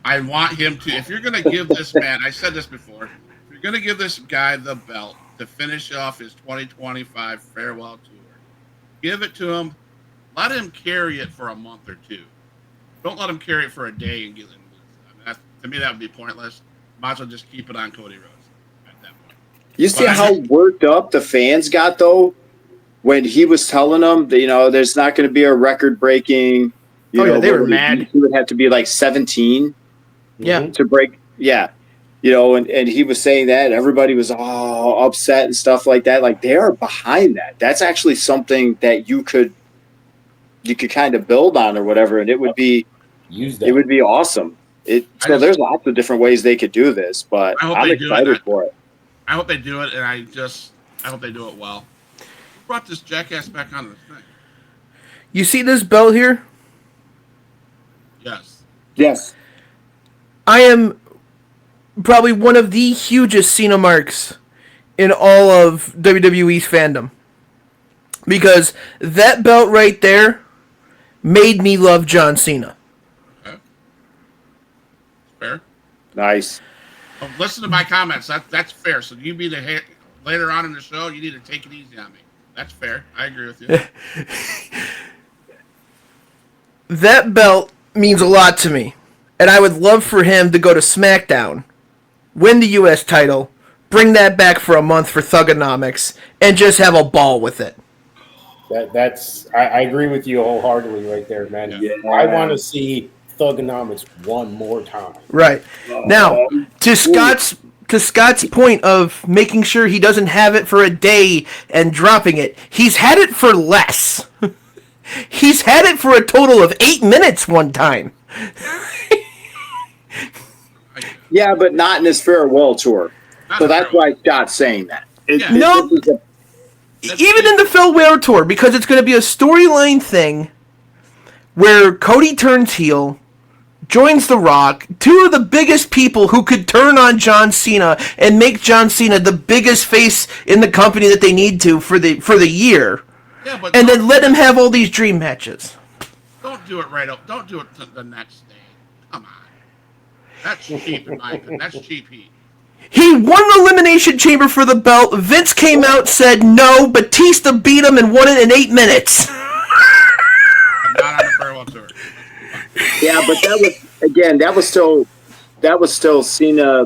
I want him to. If you're going to give this man, I said this before. If you're going to give this guy the belt to finish off his 2025 farewell tour, give it to him. Let him carry it for a month or two. Don't let him carry it for a day and get it. I mean, to me, that would be pointless. Might as well just keep it on Cody Rhodes at that point. You see how worked up the fans got, though, when he was telling them that, there's not going to be a record-breaking. They were mad. He would have to be like 17 to break. Yeah. And he was saying that. Everybody was all upset and stuff like that. Like, they are behind that. That's actually something that you could kind of build on or whatever, and it would be awesome. There's lots of different ways they could do this, but I'm excited for it. I hope they do it, and I hope they do it well. Who brought this jackass back on the thing? You see this belt here? Yes. I am probably one of the hugest Cena marks in all of WWE's fandom. Because that belt right there made me love John Cena. Okay. Fair. Nice. Well, listen to my comments. That's fair. So you be later on in the show, you need to take it easy on me. That's fair. I agree with you. That belt means a lot to me. And I would love for him to go to SmackDown, win the U.S. title, bring that back for a month for Thugonomics, and just have a ball with it. I agree with you wholeheartedly right there, man. Yeah. I want to see Thugonomics one more time. Right. Now, to Scott's point of making sure he doesn't have it for a day and dropping it, he's had it for less. He's had it for a total of 8 minutes one time. Yeah, but not in his farewell tour. So that's why Scott's saying that. No. Even in the farewell tour, because it's going to be a storyline thing where Cody turns heel, joins The Rock, two of the biggest people who could turn on John Cena and make John Cena the biggest face in the company that they need to for the year, and then let him have all these dream matches. Don't do it right up. Don't do it the next day. Come on. That's cheap in my opinion. That's cheap heat. He won the Elimination Chamber for the belt. Vince came out, said no. Batista beat him and won it in 8 minutes. Not on the farewell tour. Yeah, but that was still Cena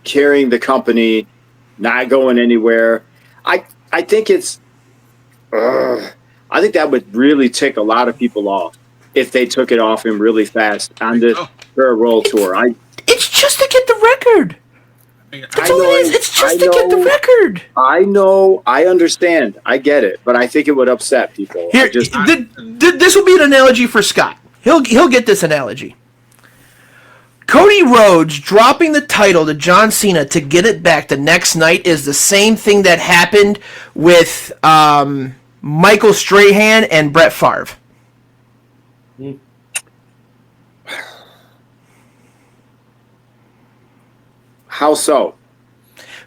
carrying the company, not going anywhere. I think I think that would really tick a lot of people off if they took it off him really fast on the farewell tour. It's just to get the record. That's all it is. It's just to get the record. I know. I understand. I get it. But I think it would upset people. Here, this will be an analogy for Scott. He'll get this analogy. Cody Rhodes dropping the title to John Cena to get it back the next night is the same thing that happened with Michael Strahan and Brett Favre. How so?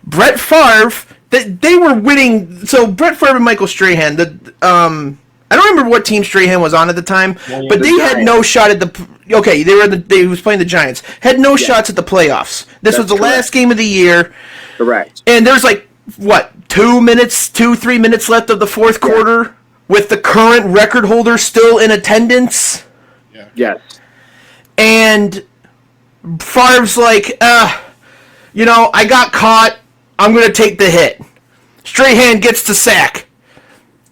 Brett Favre, they were winning. So Brett Favre and Michael Strahan, I don't remember what team Strahan was on at the time, but they had no shot at the. Okay, he was playing the Giants. Had no shots at the playoffs. This was the last game of the year. Correct. And there's 3 minutes left of the fourth quarter with the current record holder still in attendance. Yeah. Yes. And Favre's like, I got caught. I'm going to take the hit. Strahan gets the sack.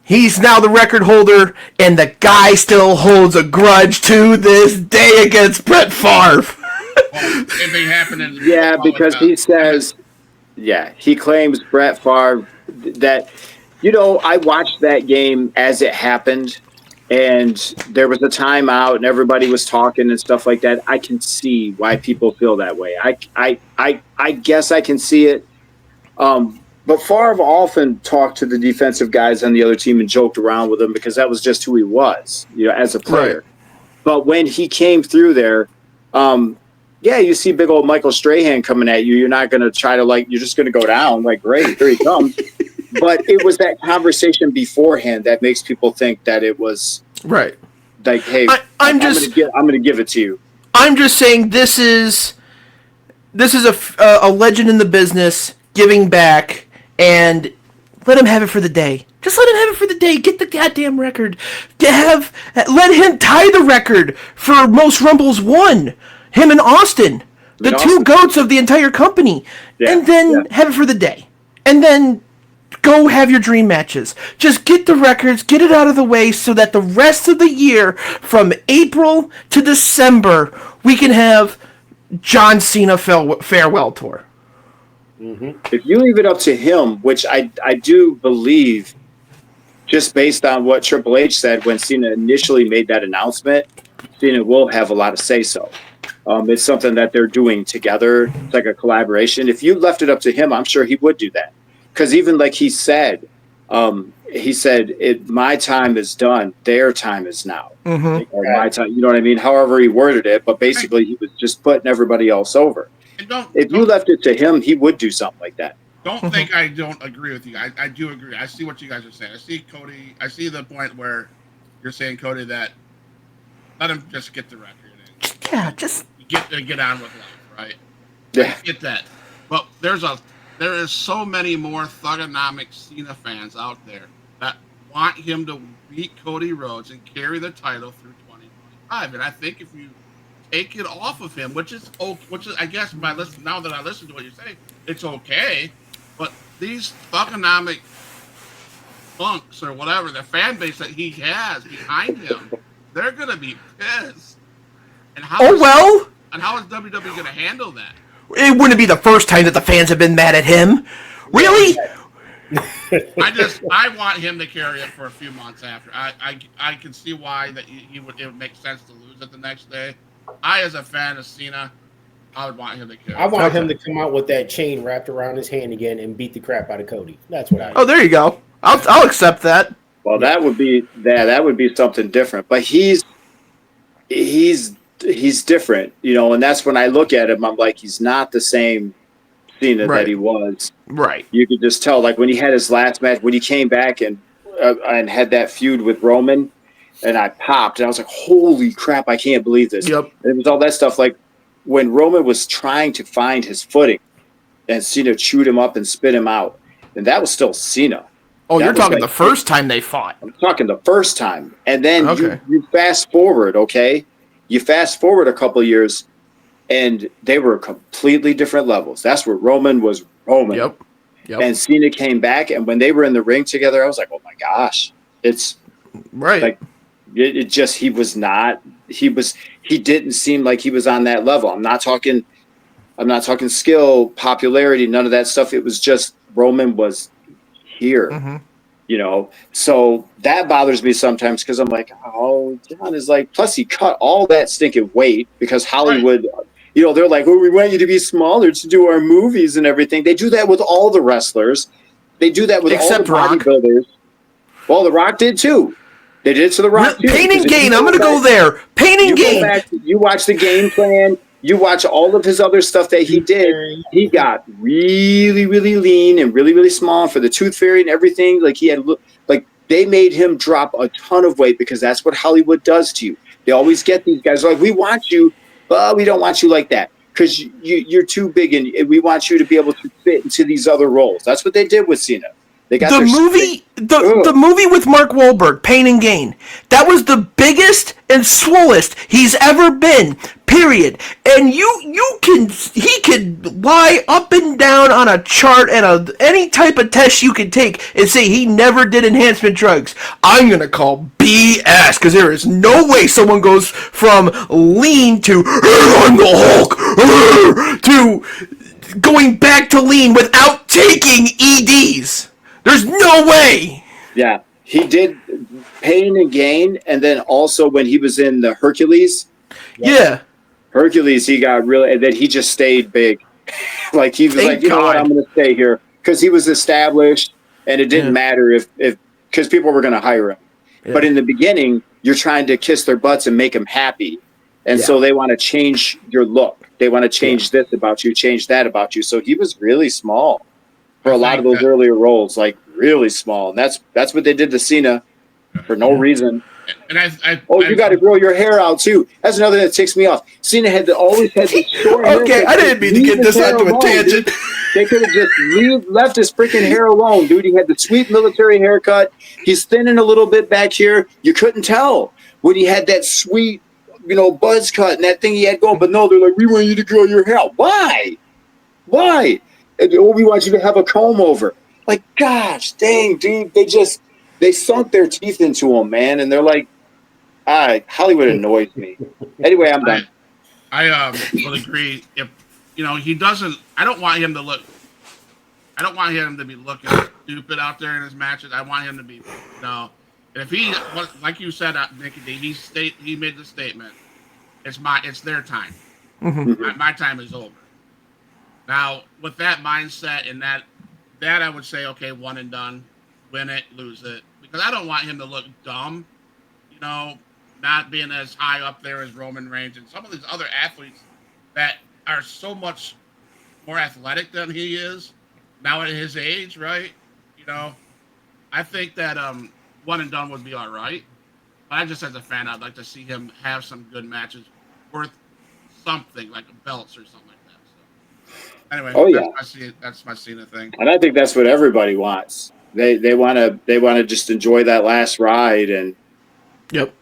He's now the record holder, and the guy still holds a grudge to this day against Brett Favre. Anything happening? Yeah, because he says, he claims Brett Favre that, I watched that game as it happened, and there was a timeout, and everybody was talking and stuff like that. I can see why people feel that way. I guess I can see it. But Favre often talked to the defensive guys on the other team and joked around with them because that was just who he was, as a player. But when he came through there, yeah, you see big old Michael Strahan coming at you. You're not going to try to you're just going to go down. Like, great, here he comes. But it was that conversation beforehand that makes people think that it was right. Like, hey, I'm going to give it to you. I'm just saying this is a legend in the business giving back, and let him have it for the day. Just let him have it for the day. Get the goddamn record. Let him tie the record for most Rumbles won. Him and Austin, the two goats of the entire company, and then have it for the day, and then go have your dream matches. Just get the records, get it out of the way, so that the rest of the year, from April to December, we can have John Cena farewell tour. If you leave it up to him, which I do believe, just based on what Triple H said when Cena initially made that announcement, Cena will have a lot of say-so. It's something that they're doing together. It's like a collaboration. If you left it up to him, I'm sure he would do that. Because even like he said, my time is done. Their time is now. Mm-hmm. Or my time, you know what I mean? However he worded it, but basically he was just putting everybody else over. If you left it to him, he would do something like that. Don't think I don't agree with you. I do agree. I see what you guys are saying. I see Cody. I see the point where you're saying, Cody, that let him just get the record. Just get on with life, right? Yeah. I get that. But there is so many more thugonomic Cena fans out there that want him to beat Cody Rhodes and carry the title through 2025. And I think if you take it off of him, which is I guess now that I listen to what you say, it's okay. But these thugonomic punks or whatever, the fan base that he has behind him, they're gonna be pissed. And how is WWE going to handle that? It wouldn't be the first time that the fans have been mad at him. Really? I want him to carry it for a few months after. I can see why that it would make sense to lose it the next day. As a fan of Cena, I would want him to carry it. I want him to come out with that chain wrapped around his hand again and beat the crap out of Cody. That's what I. Oh, there you go. I'll accept that. Well, that would be something different. But he's different, and that's when I look at him, I'm like, he's not the same Cena that he was. Right. You could just tell, like when he had his last match, when he came back and had that feud with Roman, and I popped, and I was like, holy crap, I can't believe this. Yep. And it was all that stuff, like when Roman was trying to find his footing, and Cena chewed him up and spit him out, and that was still Cena. Oh, you're talking the first time they fought. I'm talking the first time. And then you fast forward, okay? You fast forward a couple of years, and they were completely different levels. That's where Roman was Roman. Yep. And Cena came back, and when they were in the ring together, I was like, oh my gosh. It's right. Like it just he didn't seem like he was on that level. I'm not talking skill, popularity, none of that stuff. It was just Roman was here. Mm-hmm. So that bothers me sometimes because I'm like, oh, John is like, plus he cut all that stinking weight because Hollywood, they're like, oh, we want you to be smaller to do our movies and everything. They do that with all the wrestlers. They do that with all the bodybuilders. Well, The Rock did too. They did it to The Rock too. Pain and Gain. I'm going to go there. Pain and Gain. You watch the Game Plan. You watch all of his other stuff that he did. He got really, really lean and really, really small for the Tooth Fairy and everything. Like they made him drop a ton of weight because that's what Hollywood does to you. They always get these guys like, we want you, but we don't want you like that because you're too big and we want you to be able to fit into these other roles. That's what they did with Cena. They got the movie with Mark Wahlberg, Pain and Gain. That was the biggest and swollest he's ever been. Period. And he could lie up and down on a chart and any type of test you could take and say he never did enhancement drugs. I'm gonna call BS because there is no way someone goes from lean to I'm the Hulk to going back to lean without taking EDs. There's no way. Yeah, he did Pain and Gain, and then also when he was in the Hercules. Yeah. Hercules, he got really, and then he just stayed big. Like he was Thank you know what, God. I'm going to stay here because he was established, and it didn't matter if because people were going to hire him. Yeah. But in the beginning, you're trying to kiss their butts and make them happy. And so they want to change your look. They want to change this about you, change that about you. So he was really small for a lot of those earlier roles, like really small. And that's what they did to Cena for no reason. And you got to grow your hair out too. That's another thing that ticks me off. Cena always had this short hair. Okay, I didn't mean to get this onto a tangent. They could have just left his freaking hair alone, dude. He had the sweet military haircut. He's thinning a little bit back here. You couldn't tell when he had that sweet, buzz cut and that thing he had going. But no, they're like, we want you to grow your hair out. Why? And, we want you to have a comb over. Like, gosh, dang, dude. They sunk their teeth into him, man. And they're like, Hollywood annoys me. Anyway, I'm done. I will agree. If he doesn't, I don't want him to be looking stupid out there in his matches. I want him to be, and if he, like you said, Nicky D, he made the statement. It's their time. Mm-hmm. My time is over. Now, with that mindset and that I would say, okay, one and done, win it, lose it, because I don't want him to look dumb, not being as high up there as Roman Reigns and some of these other athletes that are so much more athletic than he is now at his age, right? I think that one and done would be all right. But I just, as a fan, I'd like to see him have some good matches worth something like belts or something like that. So, anyway, that's my Cena thing. And I think that's what everybody wants. They want to just enjoy that last ride and. Yep.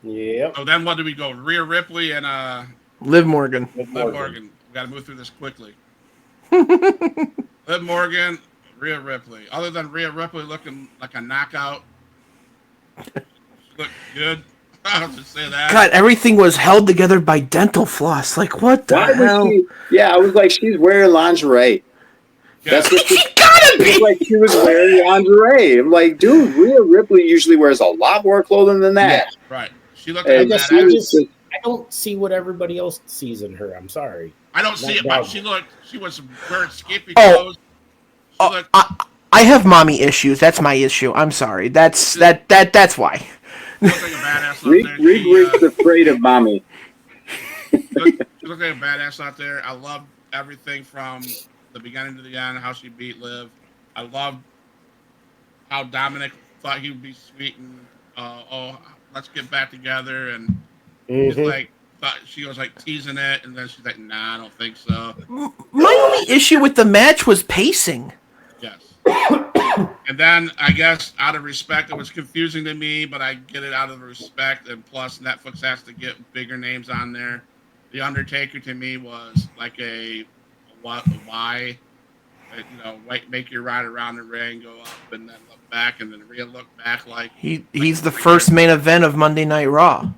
Yeah. So then what do we go? Rhea Ripley and Liv Morgan. Liv Morgan. We got to move through this quickly. Liv Morgan, Rhea Ripley. Other than Rhea Ripley looking like a knockout, she looked good. I'll just say that. God, everything was held together by dental floss. Like, what the hell? I was like, she's wearing lingerie. Yeah. That's what she gotta be. Like she was wearing lingerie. I'm like, dude, Rhea Ripley usually wears a lot more clothing than that. Yeah, right. She looked like I don't see what everybody else sees in her. I'm sorry. I don't see it, but she was wearing skimpy clothes. I have mommy issues. That's my issue. I'm sorry. That's why. She looked like a badass out there. Rick's afraid of mommy. She looked like a badass out there. I love everything from the beginning to the end, how she beat Liv. I loved how Dominic thought he would be sweet and let's get back together, and she's like thought she was like teasing it, and then she's like, nah, I don't think so. My only issue with the match was pacing. Yes. And then I guess out of respect, it was confusing to me, but I get it out of respect, and plus Netflix has to get bigger names on there. The Undertaker to me was like a why, make your ride around the ring, go up and then look back, and then Rhea look back like he's the first main event of Monday Night Raw.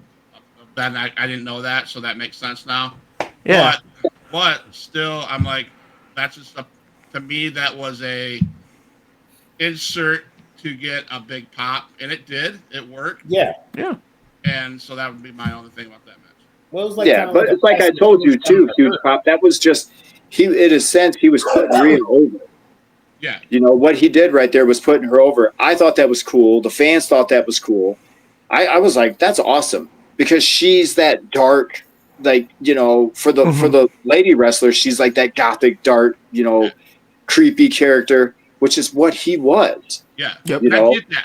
Then I didn't know that, so that makes sense now. Yeah. But still, I'm like, that's just to me that was a insert to get a big pop, and it did. It worked. Yeah. And so that would be my only thing about that match. Well, it was like but it's like I told you too, huge pop. That was just in a sense, he was putting Rhea over. Yeah. What he did right there was putting her over. I thought that was cool. The fans thought that was cool. I was like, that's awesome, because she's that dark, like, for the lady wrestler, she's like that gothic, dark, creepy character, which is what he was. Yeah. Yep.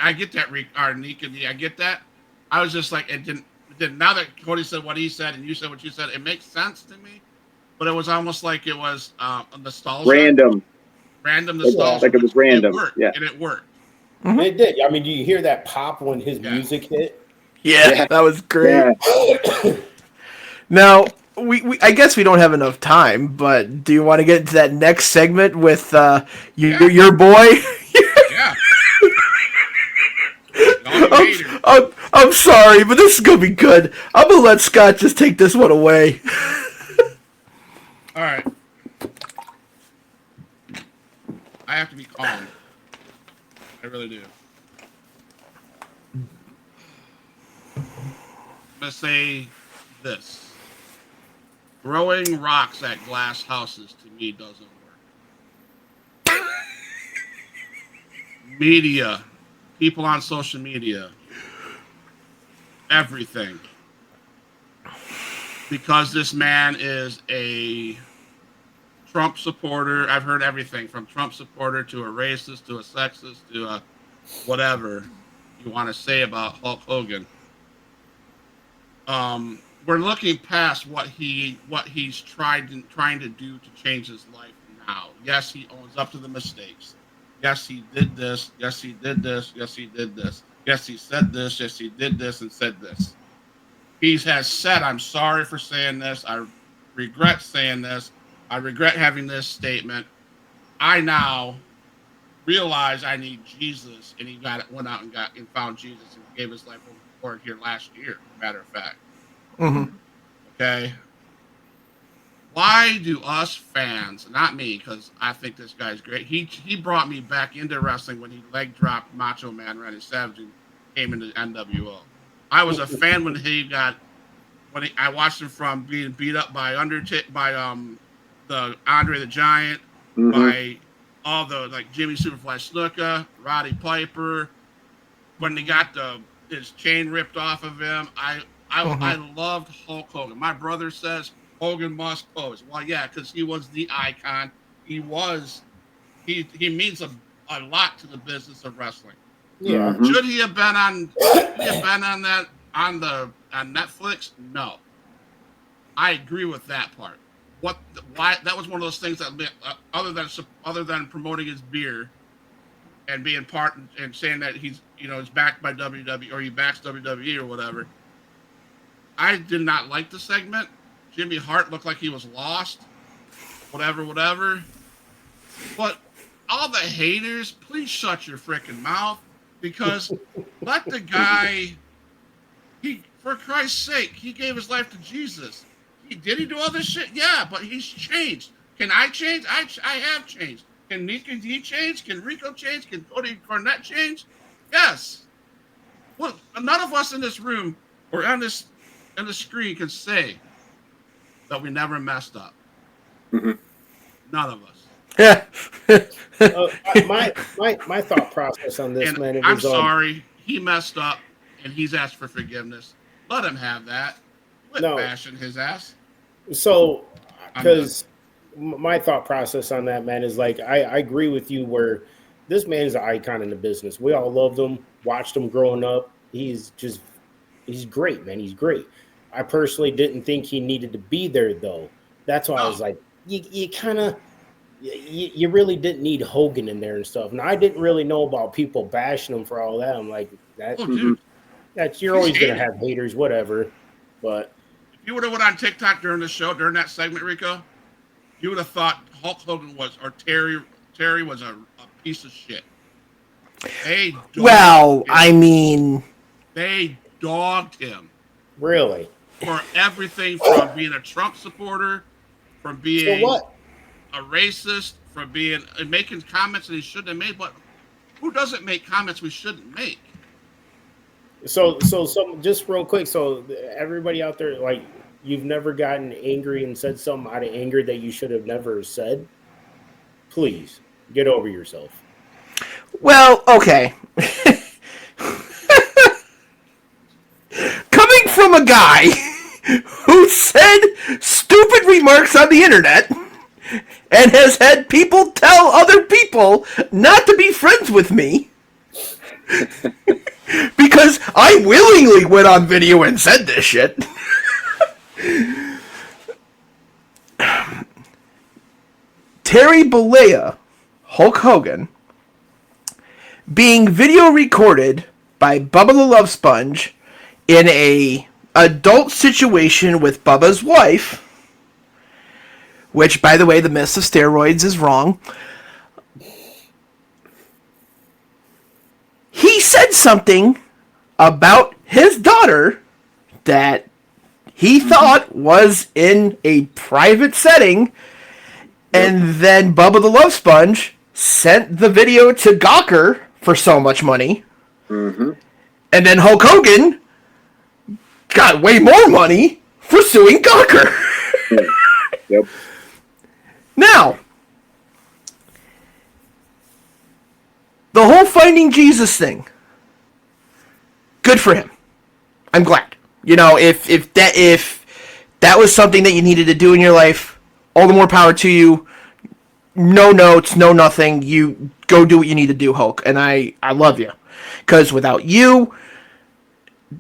I get that, Nika. I get that. I was just like, it didn't. Now that Cody said what he said and you said what you said, it makes sense to me. But it was almost like it was nostalgia. Random nostalgia. Like it was random. It worked, yeah. And it worked. Mm-hmm. It did. I mean, do you hear that pop when his music hit? Yeah, that was great. Yeah. Now, I guess we don't have enough time, but do you want to get into that next segment with your boy? Yeah. I'm sorry, but this is going to be good. I'm going to let Scott just take this one away. All right. I have to be calm. I really do. I'm going to say this. Throwing rocks at glass houses to me doesn't work. Media, people on social media, everything. Because this man is a Trump supporter. I've heard everything from Trump supporter to a racist to a sexist to a whatever you want to say about Hulk Hogan. We're looking past what he's trying to do to change his life now. Yes, he owns up to the mistakes. Yes, he did this. Yes, he did this. Yes, he did this. Yes, he said this. Yes, he did this and said this. He has said, I'm sorry for saying this. I regret saying this. I regret having this statement. I now realize I need Jesus, and he went out and found Jesus and gave his life over the Lord here last year, matter of fact. Mm-hmm. Okay. Why do us fans, not me, because I think this guy's great. He brought me back into wrestling when he leg dropped Macho Man Randy Savage and came into NWO. I was a fan when I watched him from being beat up by the Andre the Giant, by all the like Jimmy Superfly Snuka, Roddy Piper. When they got his chain ripped off of him, I loved Hulk Hogan. My brother says Hogan must pose. Well, yeah, because he was the icon. He means a lot to the business of wrestling. Yeah. Should he have been on Netflix? No. I agree with that part. Why that was one of those things that other than promoting his beer and being part and saying that he's backed by WWE or he backs WWE or whatever. I did not like the segment. Jimmy Hart looked like he was lost. Whatever. But all the haters, please shut your freaking mouth, because let the guy. For Christ's sake, he gave his life to Jesus. Did he do all this shit? Yeah, but he's changed. Can I change? I have changed. Can he change? Can Rico change? Can Cody Cornette change? Yes. Well, none of us in this room or on the screen can say that we never messed up. Mm-hmm. None of us. My thought process on this, And man. I'm sorry, he messed up, and he's asked for forgiveness. Let him have that. Quit bashing his ass. So, because my thought process on that, man, is like I agree with you where this man is an icon in the business. We all loved him, watched him growing up. He's great, man. He's great. I personally didn't think he needed to be there, though. That's why I was like, you really didn't need Hogan in there and stuff. And I didn't really know about people bashing him for all that. I'm like, you're always going to have haters, whatever. But if you would have went on TikTok during the show, during that segment, Rico, you would have thought Hulk Hogan Terry was a piece of shit. They dogged him. Really? For everything from being a Trump supporter, from being a racist, from making comments that he shouldn't have made. But who doesn't make comments we shouldn't make? So just real quick. So everybody out there, like, you've never gotten angry and said something out of anger that you should have never said? Please get over yourself. Well, okay. Coming from a guy who said stupid remarks on the internet and has had people tell other people not to be friends with me because I willingly went on video and said this shit. Terry Bollea, Hulk Hogan, being video recorded by Bubba the Love Sponge in a adult situation with Bubba's wife, which, by the way, the myth of steroids is wrong. He said something about his daughter that he thought was in a private setting, and then Bubba the Love Sponge sent the video to Gawker for so much money, and then Hulk Hogan got way more money for suing Gawker. Yep. Now, the whole Finding Jesus thing, good for him. I'm glad. You know, if that was something that you needed to do in your life, all the more power to you. No notes, no nothing. You go do what you need to do, Hulk. And I love you. Because without you,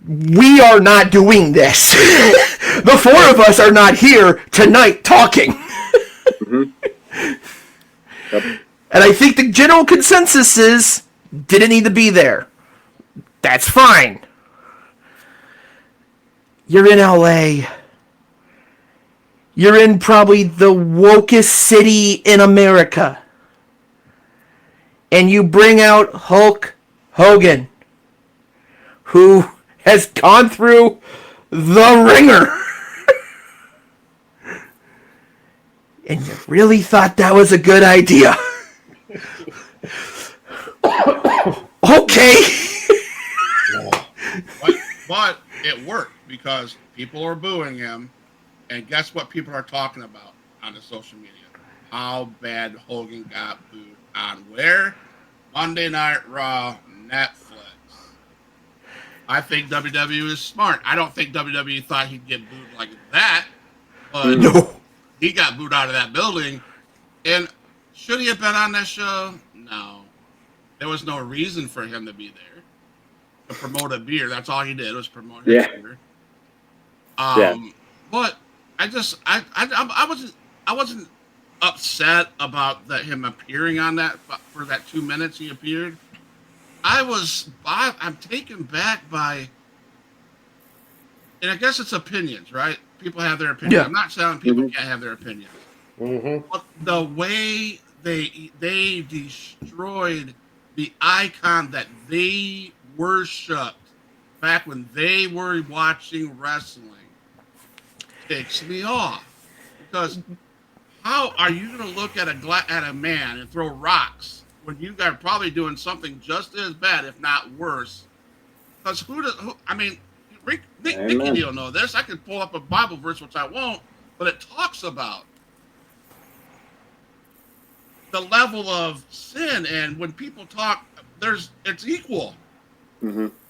we are not doing this. The four of us are not here tonight talking. Yep. And I think the general consensus is didn't need to be there. That's fine. You're in LA. You're in probably the wokest city in America. And you bring out Hulk Hogan, who has gone through the ringer. And you really thought that was a good idea. Okay. But it worked because people are booing him. And guess what people are talking about on the social media? How bad Hogan got booed on where? Monday Night Raw, Netflix. I think WWE is smart. I don't think WWE thought he'd get booed like that. But No. he got booed out of that building. And should he have been on that show? No. There was no reason for him to be there. To promote a beer. That's all he did was promote his beer. But I wasn't upset about him appearing on that for that 2 minutes he appeared. I'm taken back by, and I guess it's opinions, right? People have their opinions. Yeah. I'm not saying people can't have their opinions. But the way they destroyed the icon that they worshipped back when they were watching wrestling ticks me off, because how are you going to look at a man and throw rocks when you are probably doing something just as bad, if not worse? Because Nicky will know this. I could pull up a Bible verse, which I won't, but it talks about the level of sin, and when people talk, it's equal.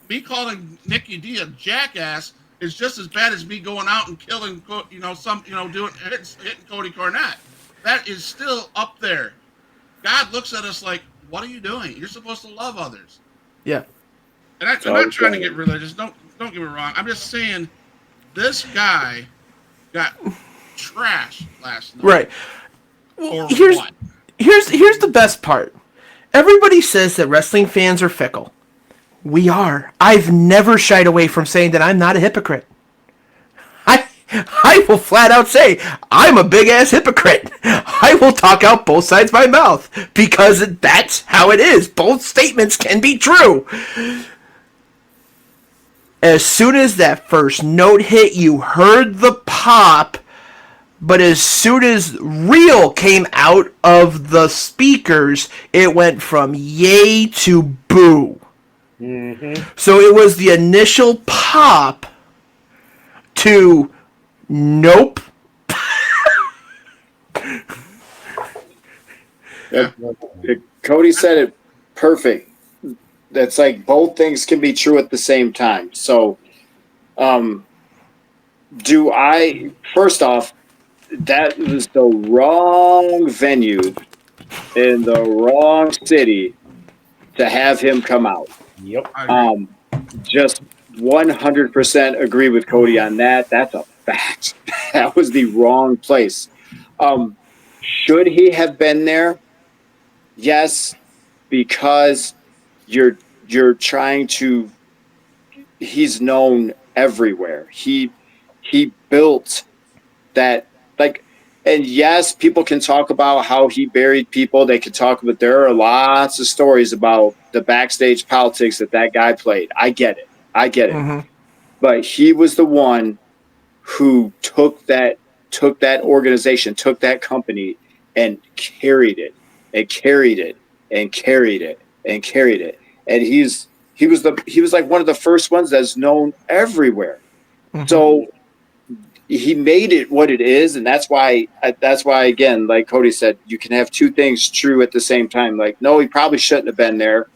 Me calling Nicky D a jackass is just as bad as me going out and killing, hitting Cody Cornette. That is still up there. God looks at us like, what are you doing? You're supposed to love others. Yeah. And I'm not trying to get religious. Don't get me wrong. I'm just saying this guy got trashed last night. Right. Well, For here's what? here's the best part. Everybody says that wrestling fans are fickle. We are. I've never shied away from saying that I'm not a hypocrite. I will flat out say I'm a big ass hypocrite. I will talk out both sides of my mouth because that's how it is. Both statements can be true. As soon as that first note hit, you heard the pop, but as soon as real came out of the speakers, it went from yay to boo. So it was the initial pop to nope. Cody said it perfect. That's like both things can be true at the same time. So, first off, that was the wrong venue in the wrong city to have him come out. Yep. Just 100% agree with Cody on that. That's a fact. That was the wrong place. Should he have been there? Yes, because you're trying to. He's known everywhere. He built that, like, and yes, people can talk about how he buried people. They can talk about, there are lots of stories about the backstage politics that guy played. I get it. Mm-hmm. But he was the one who took that organization, took that company, and carried it, and carried it, and carried it, and carried it. And he was like one of the first ones that's known everywhere. Mm-hmm. So he made it what it is, and that's why again, like Cody said, you can have two things true at the same time. Like, no, he probably shouldn't have been there,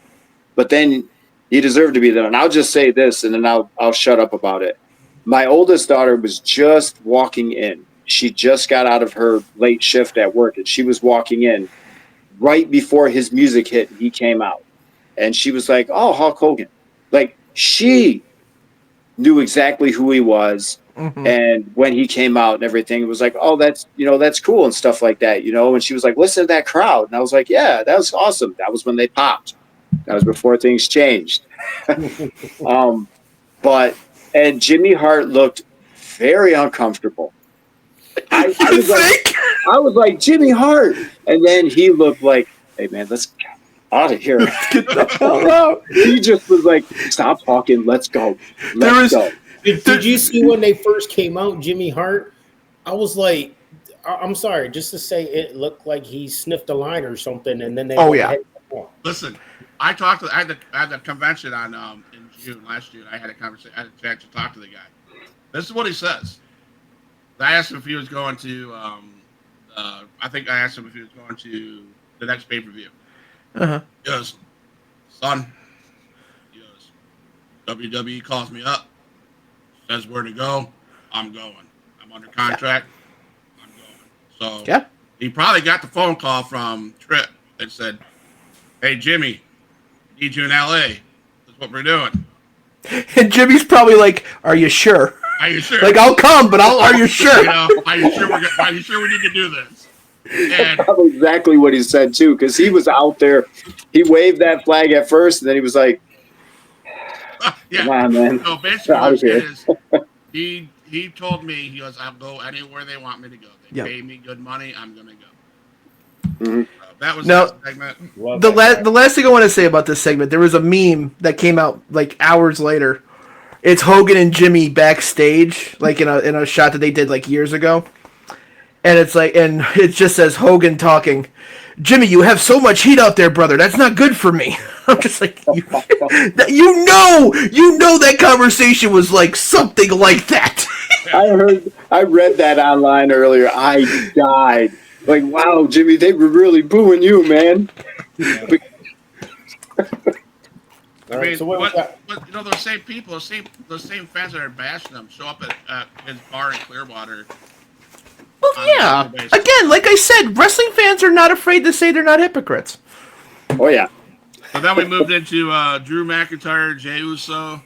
but then He deserved to be there. And I'll just say this, and then I'll shut up about it. My oldest daughter was just walking in. She just got out of her late shift at work, and she was walking in right before his music hit. He came out, and she was like, "Oh, Hulk Hogan!" Like she knew exactly who he was, and when he came out and everything, it was like, "Oh, that's that's cool," and stuff like that, And she was like, "Listen to that crowd," and I was like, "Yeah, that was awesome." That was when they popped. That was before things changed. And Jimmy Hart looked very uncomfortable. I was like, Jimmy Hart. And then he looked like, hey, man, let's get out of here. Get the hell out. He just was like, stop talking. Let's go. Let's go. Did you see when they first came out, Jimmy Hart? I was like, I'm sorry, just to say it looked like he sniffed a line or something. And then they Listen, I had the convention on in June last June. I had a conversation. I had a chance to talk to the guy. This is what he says. I asked him if he was going to. I think I asked him if he was going to the next pay per view. He goes, son. He goes, WWE calls me up, says where to go. I'm going. I'm under contract. I'm going. So he probably got the phone call from Tripp and said, "Hey Jimmy, need you in LA. That's what we're doing." And Jimmy's probably like, "Are you sure? Are you sure? Like, I'll come, but are you sure? Are you sure we need to do this?" And that's probably exactly what he said too, because he was out there. He waved that flag at first, and then he was like, "Come on, man." So basically, what he said is, he told me, he goes, "I'll go anywhere they want me to go. They pay me good money. I'm gonna go." That was the segment. The last thing I want to say about this segment, there was a meme that came out like hours later. It's Hogan and Jimmy backstage, like in a shot that they did like years ago, and it's like, and it just says Hogan talking, "Jimmy, you have so much heat out there, brother. That's not good for me." I'm just like, you know that conversation was like something like that. I read that online earlier. I died. Like, wow, Jimmy, they were really booing you, man. I mean, those same people, those same fans that are bashing them show up at his bar in Clearwater. Well, yeah. Again, like I said, wrestling fans are not afraid to say they're not hypocrites. Oh, yeah. So then we moved into Drew McIntyre, Jey Uso.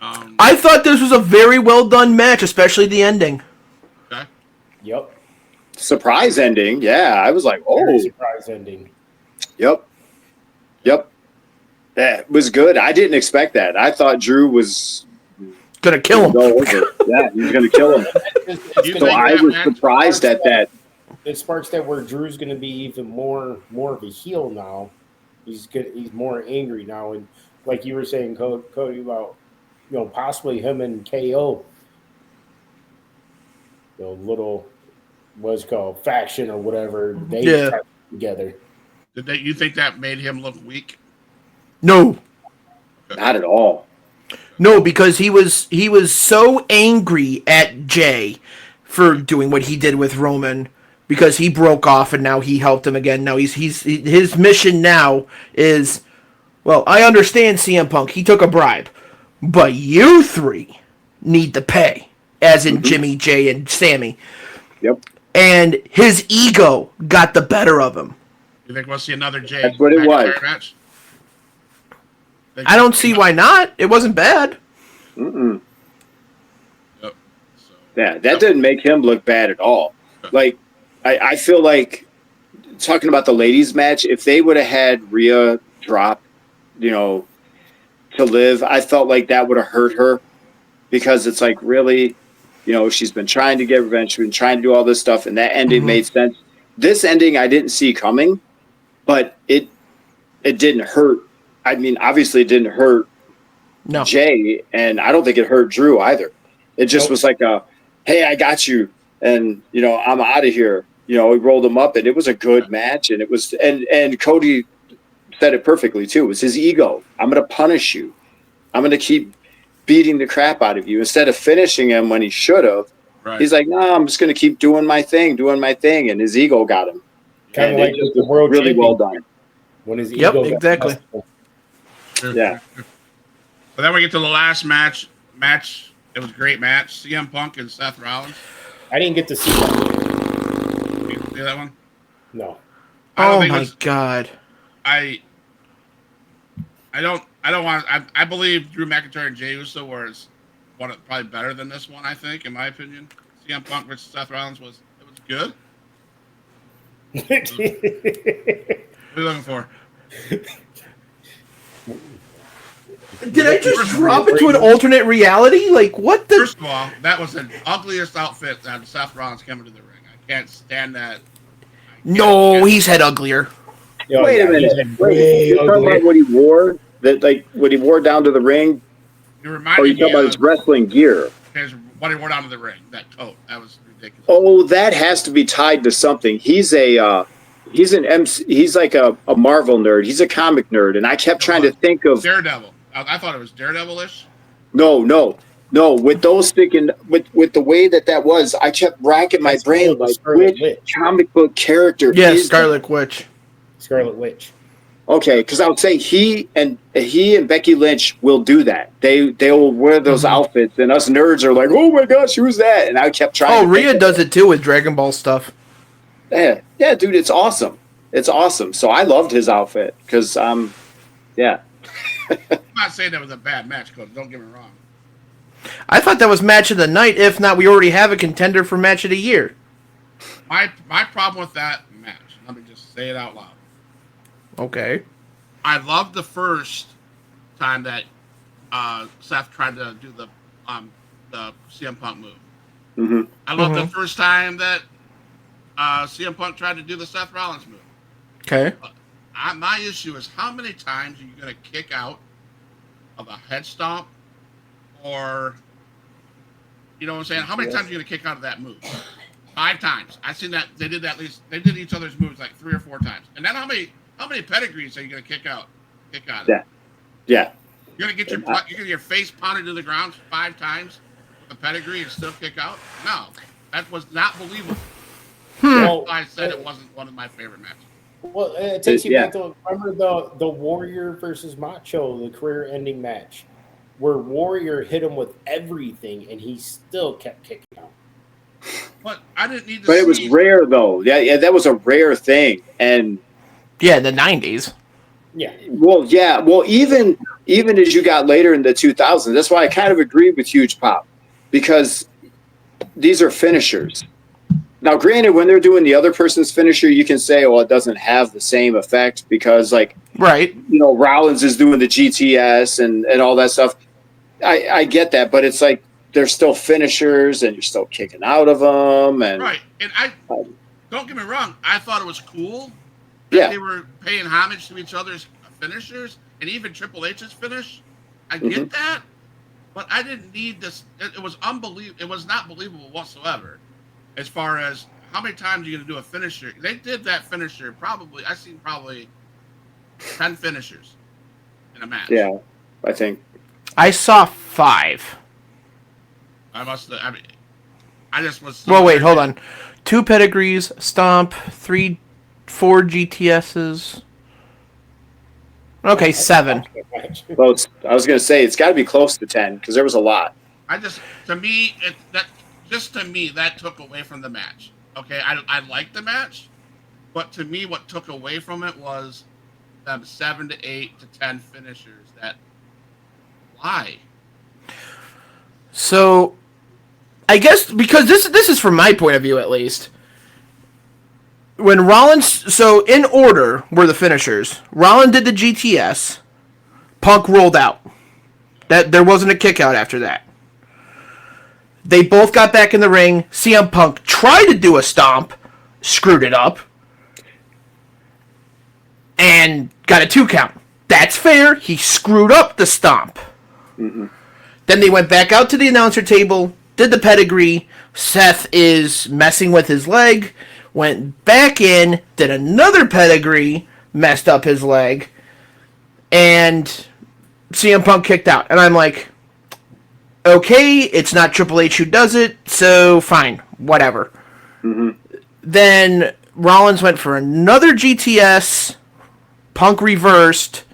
I thought this was a very well done match, especially the ending. Okay. Yep. Surprise ending. Yeah, I was like, oh. Surprise ending. Yep. That was good. I didn't expect that. I thought Drew was gonna kill him. Yeah, he was gonna kill him. So I was surprised at that. It sparks that where Drew's gonna be even more of a heel now. He's more angry now, and like you were saying, Cody, about possibly him and KO, little what's called faction or whatever they type together. You think that made him look weak? No, not at all. No, because he was so angry at Jay for doing what he did with Roman, because he broke off and now he helped him again. Now his mission now is, well, I understand CM Punk, he took a bribe, but you three need to pay, as in Jimmy, Jay, and Sammy. Yep. And his ego got the better of him. You think we'll see another Jay? That's what it was. Match? I don't see why not. It wasn't bad. Mm-mm. Yep. Yeah, that didn't make him look bad at all. Like, I feel like, talking about the ladies' match, if they would have had Rhea drop, to live, I felt like that would have hurt her, because it's like, really, she's been trying to get revenge, she's been trying to do all this stuff, and that ending made sense. This ending I didn't see coming, but it didn't hurt. I mean, obviously it didn't hurt Jay, and I don't think it hurt Drew either. It just was like hey, I got you, and I'm out of here. We rolled him up, and it was a good match, and it was, and Cody said it perfectly too. It was his ego. I'm going to punish you. I'm going to keep beating the crap out of you instead of finishing him when he should have. Right. He's like, no, I'm just going to keep doing my thing, and his ego got him. Kind of like the world really well done. When his ego exactly. Yeah. But then we get to the last match. It was a great match. CM Punk and Seth Rollins. I didn't get to see that. You see that one? No. I don't Oh think it my was- god. I don't want. I believe Drew McIntyre and Jey Uso was probably better than this one. I think, in my opinion, CM Punk versus Seth Rollins was good. What are you looking for? Did I just drop into an alternate reality? Like, what the? First of all, that was the ugliest outfit that Seth Rollins came into the ring. I can't stand that. No, he's had uglier. Yo, Wait a he's minute. way You're talking uglier. about what he wore? That like what he wore down to the ring? You Or reminded you talking me about his of wrestling gear? what he wore down to the ring. That coat. That was ridiculous. Oh, that has to be tied to something. He's an MC. He's like a Marvel nerd. He's a comic nerd, and I kept trying to think of Daredevil. I thought it was Daredevil-ish. no. With those sticking with the way that was, I kept racking my That's brain called the like Scarlet which Witch. comic book character Yeah, is Scarlet Witch. Scarlet Witch. okay, because I would say he and Becky Lynch will do that. They will wear those outfits, and us nerds are like, "Oh my gosh, who's that?" And I kept trying. Oh, to Rhea think of does it too with Dragon Ball stuff. Yeah, dude, it's awesome. It's awesome. So I loved his outfit because yeah. I'm not saying that was a bad match, Coach. Don't get me wrong. I thought that was match of the night. If not, we already have a contender for match of the year. My problem with that match. Let me just say it out loud. Okay. I loved the first time that Seth tried to do the CM Punk move. Mm-hmm. I loved the first time that CM Punk tried to do the Seth Rollins move. Okay. My issue is how many times are you going to kick out of a head stomp, or you know what I'm saying? How many times are you going to kick out of that move? 5 times. I've seen that they did that at least. They did each other's moves like 3 or 4 times. And then how many pedigrees are you going to kick out? Of? Yeah. You're going to get your face pounded to the ground 5 times with a pedigree and still kick out? No, that was not believable. Well, I said it wasn't one of my favorite matches. well, it takes you Yeah. back to remember the Warrior versus Macho, the career-ending match, where Warrior hit him with everything and he still kept kicking out. But I didn't need to. But it was rare though. Yeah, that was a rare thing. And Yeah, in the 90s. Yeah. well, even as you got later in the 2000s, that's why I kind of agreed with Huge Pop, because these are finishers. Now, granted, when they're doing the other person's finisher, you can say, well, it doesn't have the same effect because, like, Right. Rollins is doing the GTS and all that stuff. I get that, but it's like they're still finishers and you're still kicking out of them. And Right, and don't get me wrong. I thought it was cool that Yeah. they were paying homage to each other's finishers, and even Triple H's finish. I get that, but I didn't need this. It was unbelievable. It was not believable whatsoever. As far as how many times you're going to do a finisher, they did that finisher probably. I've seen probably 10 finishers in a match. Yeah, I think. I saw 5. I must. I mean, I just was. Well, wait, hold on. 2 pedigrees, stomp, 4 GTSs. Okay, 7. Close. I was going to say it's got to be close to 10 because there was a lot. To me, that took away from the match. Okay, I liked the match, but to me, what took away from it was them 7 to 8 to 10 finishers. Why? So, I guess because this is from my point of view at least. When Rollins, so in order were the finishers. Rollins did the GTS. Punk rolled out. That there wasn't a kick out after that. They both got back in the ring. CM Punk tried to do a stomp, screwed it up, and got a 2 count. That's fair. He screwed up the stomp. Mm-hmm. Then they went back out to the announcer table, did the pedigree. Seth is messing with his leg. Went back in, did another pedigree, messed up his leg, and CM Punk kicked out. And I'm like, okay, it's not Triple H who does it, so fine, whatever. Mm-hmm. Then Rollins went for another GTS, Punk reversed,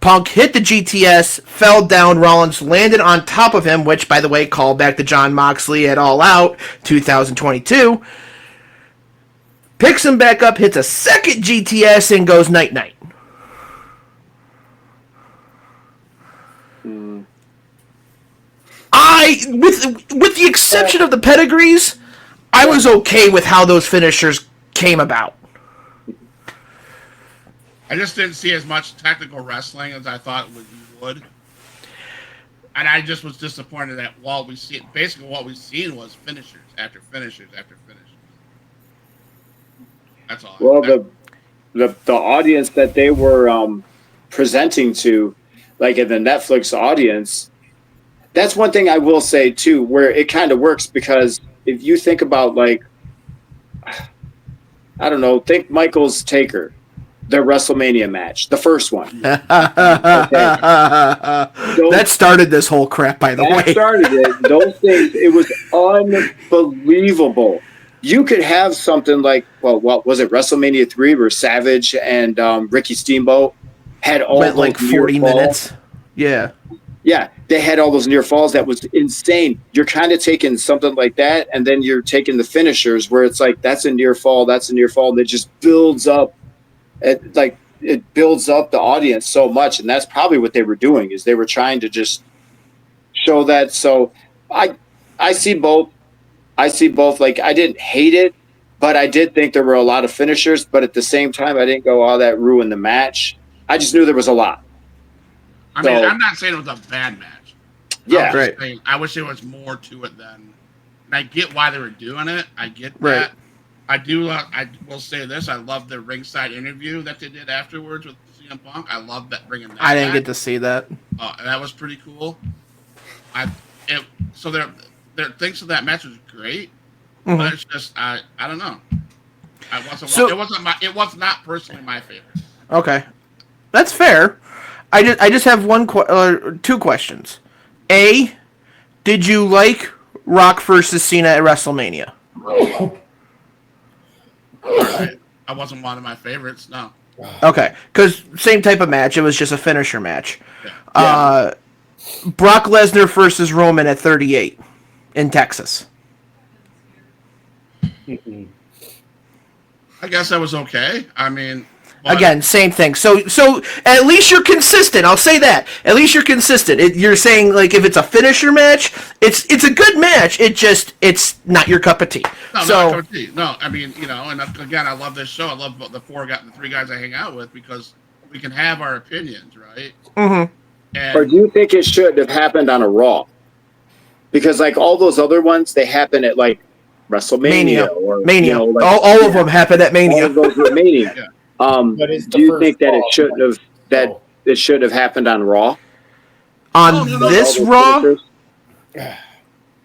Punk hit the GTS, fell down. Rollins landed on top of him, which, by the way, called back to Jon Moxley at All Out 2022. Picks him back up, hits a second GTS, and goes night-night. With the exception of the pedigrees, I was okay with how those finishers came about. I just didn't see as much technical wrestling as I thought you would. And I just was disappointed that what we've seen was finishers after finishers after finishers. That's all. Well, the audience that they were presenting to, like in the Netflix audience, that's one thing I will say too, where it kind of works, because if you think about, like, I don't know, think Michaels Taker, their WrestleMania match, the first one. Okay. That started this whole crap, by the way. That started it. Those things, it was unbelievable. You could have something like, well, what was it, WrestleMania 3, where Savage and Ricky Steamboat had all went those like 40 minutes. Yeah. Yeah, they had all those near falls. That was insane. You're kind of taking something like that, and then you're taking the finishers where it's like, that's a near fall, and it just builds up. It builds up the audience so much, and that's probably what they were doing, is they were trying to just show that. So I see both. Like, I didn't hate it, but I did think there were a lot of finishers. But at the same time, I didn't go, oh, that ruined the match. I just knew there was a lot. I mean, I'm not saying it was a bad match. Yeah, right. I wish there was more to it than. And I get why they were doing it. I get right. that. I will say this. I love the ringside interview that they did afterwards with CM Punk. I love that, bringing that I didn't back. get to see that. That was pretty cool. So their things of that match was great, but it's just I don't know. It was not personally my favorite. Okay, that's fair. I just have two questions. A, did you like Rock versus Cena at WrestleMania? I wasn't one of my favorites. No. Okay, because same type of match. It was just a finisher match. Yeah. Brock Lesnar versus Roman at 38 in Texas. I guess that was okay. I mean, again, same thing. So at least you're consistent. I'll say that. At least you're consistent. You're saying, like, if it's a finisher match, it's a good match. It's not your cup of tea. No, not cup of tea. No, I mean, and again, I love this show. I love the three guys I hang out with, because we can have our opinions, right? Mm-hmm. Or do you think it should have happened on a Raw? Because, like, all those other ones, they happen at, like, WrestleMania or Mania. Like, all of them happen at Mania. All of those were Mania. Yeah. Do you think that it should have happened on Raw? On this Raw?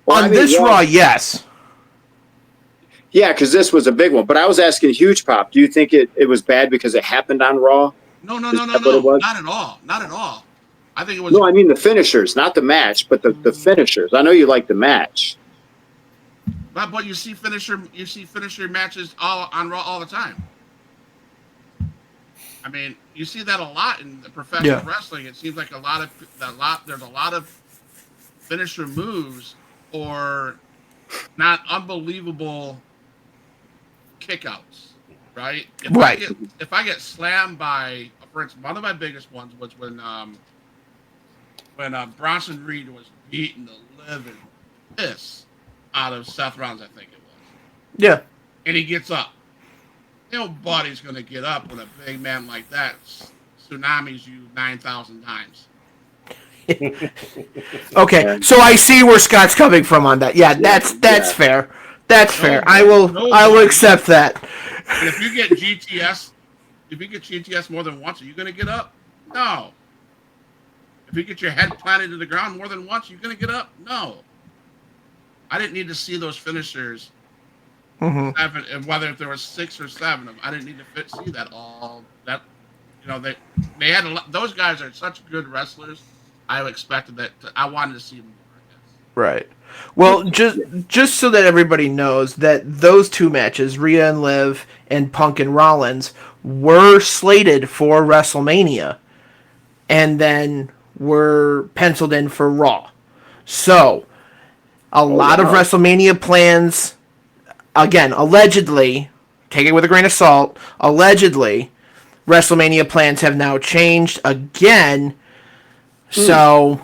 On this Raw, yes. Yeah, because this was a big one. But I was asking Huge Pop, do you think it was bad because it happened on Raw? No. Not at all. Not at all. I think it was. No, I mean the finishers, not the match, but the finishers. I know you like the match. But you see finisher matches all on Raw all the time. I mean, you see that a lot in the professional wrestling. It seems like there's a lot of finisher moves or not unbelievable kickouts, right? If I get slammed by, for instance, one of my biggest ones was when Bronson Reed was beating the living piss out of Seth Rollins, I think it was. Yeah. And he gets up. Nobody's going to get up when a big man like that tsunamis you 9,000 times. Okay, so I see where Scott's coming from on that. Yeah, that's fair. That's fair. I will accept that. And if you get GTS more than once, are you going to get up? No. If you get your head planted to the ground more than once, are you going to get up? No. I didn't need to see those finishers. Seven, and whether if there was 6 or 7 of them, I didn't need to see that all. That they had those guys are such good wrestlers. I expected that. I wanted to see more. I guess. Right. Well, just so that everybody knows that those two matches, Rhea and Liv and Punk and Rollins, were slated for WrestleMania, and then were penciled in for Raw. So, a lot of WrestleMania plans, again, allegedly, take it with a grain of salt, allegedly, WrestleMania plans have now changed again. So,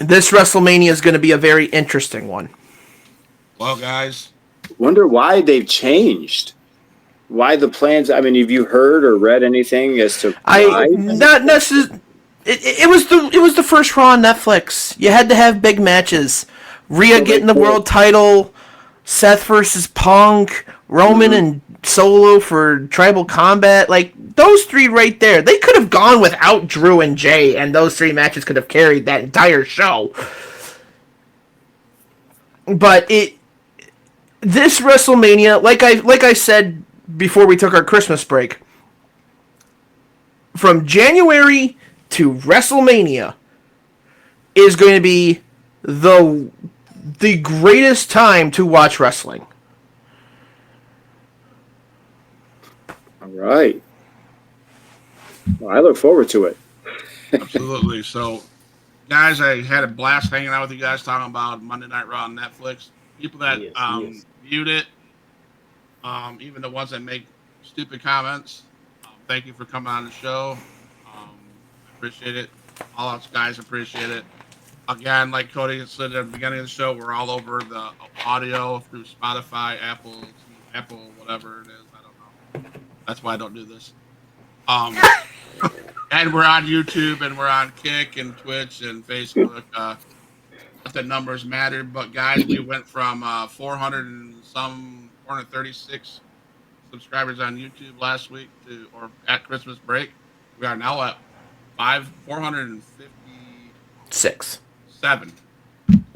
this WrestleMania is going to be a very interesting one. Well, guys. Wonder why they've changed. Why the plans? I mean, have you heard or read anything as to why? Not necessarily. It was the first Raw on Netflix. You had to have big matches. Rhea getting the world title, Seth versus Punk, Roman and Solo for Tribal Combat. Like, those three right there. They could have gone without Drew and Jay, and those three matches could have carried that entire show. But this WrestleMania, like I said before we took our Christmas break, from January to WrestleMania is going to be the greatest time to watch wrestling. All right. Well, I look forward to it. Absolutely. So, guys, I had a blast hanging out with you guys talking about Monday Night Raw on Netflix. People that viewed it, even the ones that make stupid comments, thank you for coming on the show. I appreciate it. All us guys appreciate it. Again, like Cody said at the beginning of the show, we're all over the audio through Spotify, Apple, whatever it is. I don't know. That's why I don't do this. And we're on YouTube, and we're on Kick and Twitch and Facebook. Not that numbers matter, but guys, we went from 436 subscribers on YouTube last week or at Christmas break. We are now at 456. 7.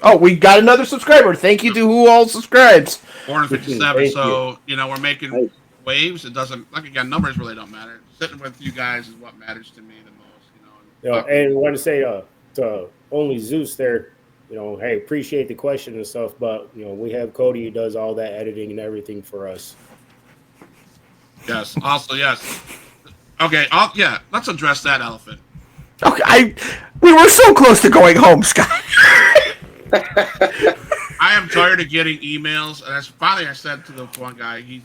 Oh, we got another subscriber. Thank you to who all subscribes. 457. So, we're making waves. It doesn't, like, again, numbers really don't matter. Sitting with you guys is what matters to me the most, And I want to say to Only Zeus there, hey, appreciate the question and stuff, but, we have Cody who does all that editing and everything for us. Yes. Also, yes. Okay. Let's address that elephant. Okay, we were so close to going home, Scott. I am tired of getting emails, and finally I said to the one guy, he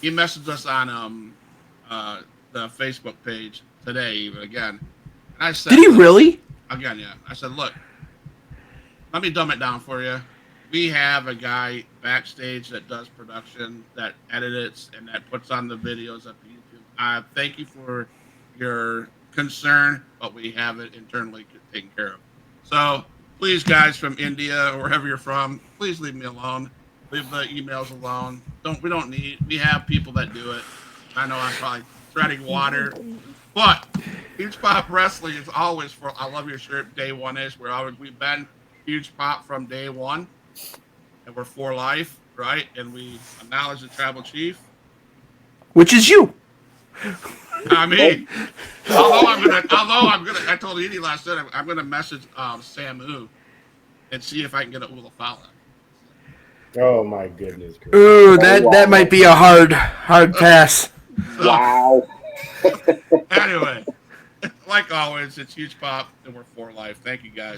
messaged us on the Facebook page today, even again. And I said, did he really? Again, yeah. I said, look, let me dumb it down for you. We have a guy backstage that does production, that edits, and that puts on the videos up to YouTube. Thank you for your concern, but we have it internally taken care of. So please, guys from India or wherever you're from, please leave me alone. Leave the emails alone. We have people that do it. I know I'm probably treading water, but Huge Pop Wrestling is always I love your shirt, day one-ish. We've been Huge Pop from day one, and we're for life, right? And we acknowledge the tribal chief, which is you. I mean, I told Edie last night, I'm gonna message Samu and see if I can get a Ula Fala. Oh my goodness! Ooh, that might be a hard pass. Wow. Anyway, like always, it's Huge Pop, and we're for life. Thank you, guys.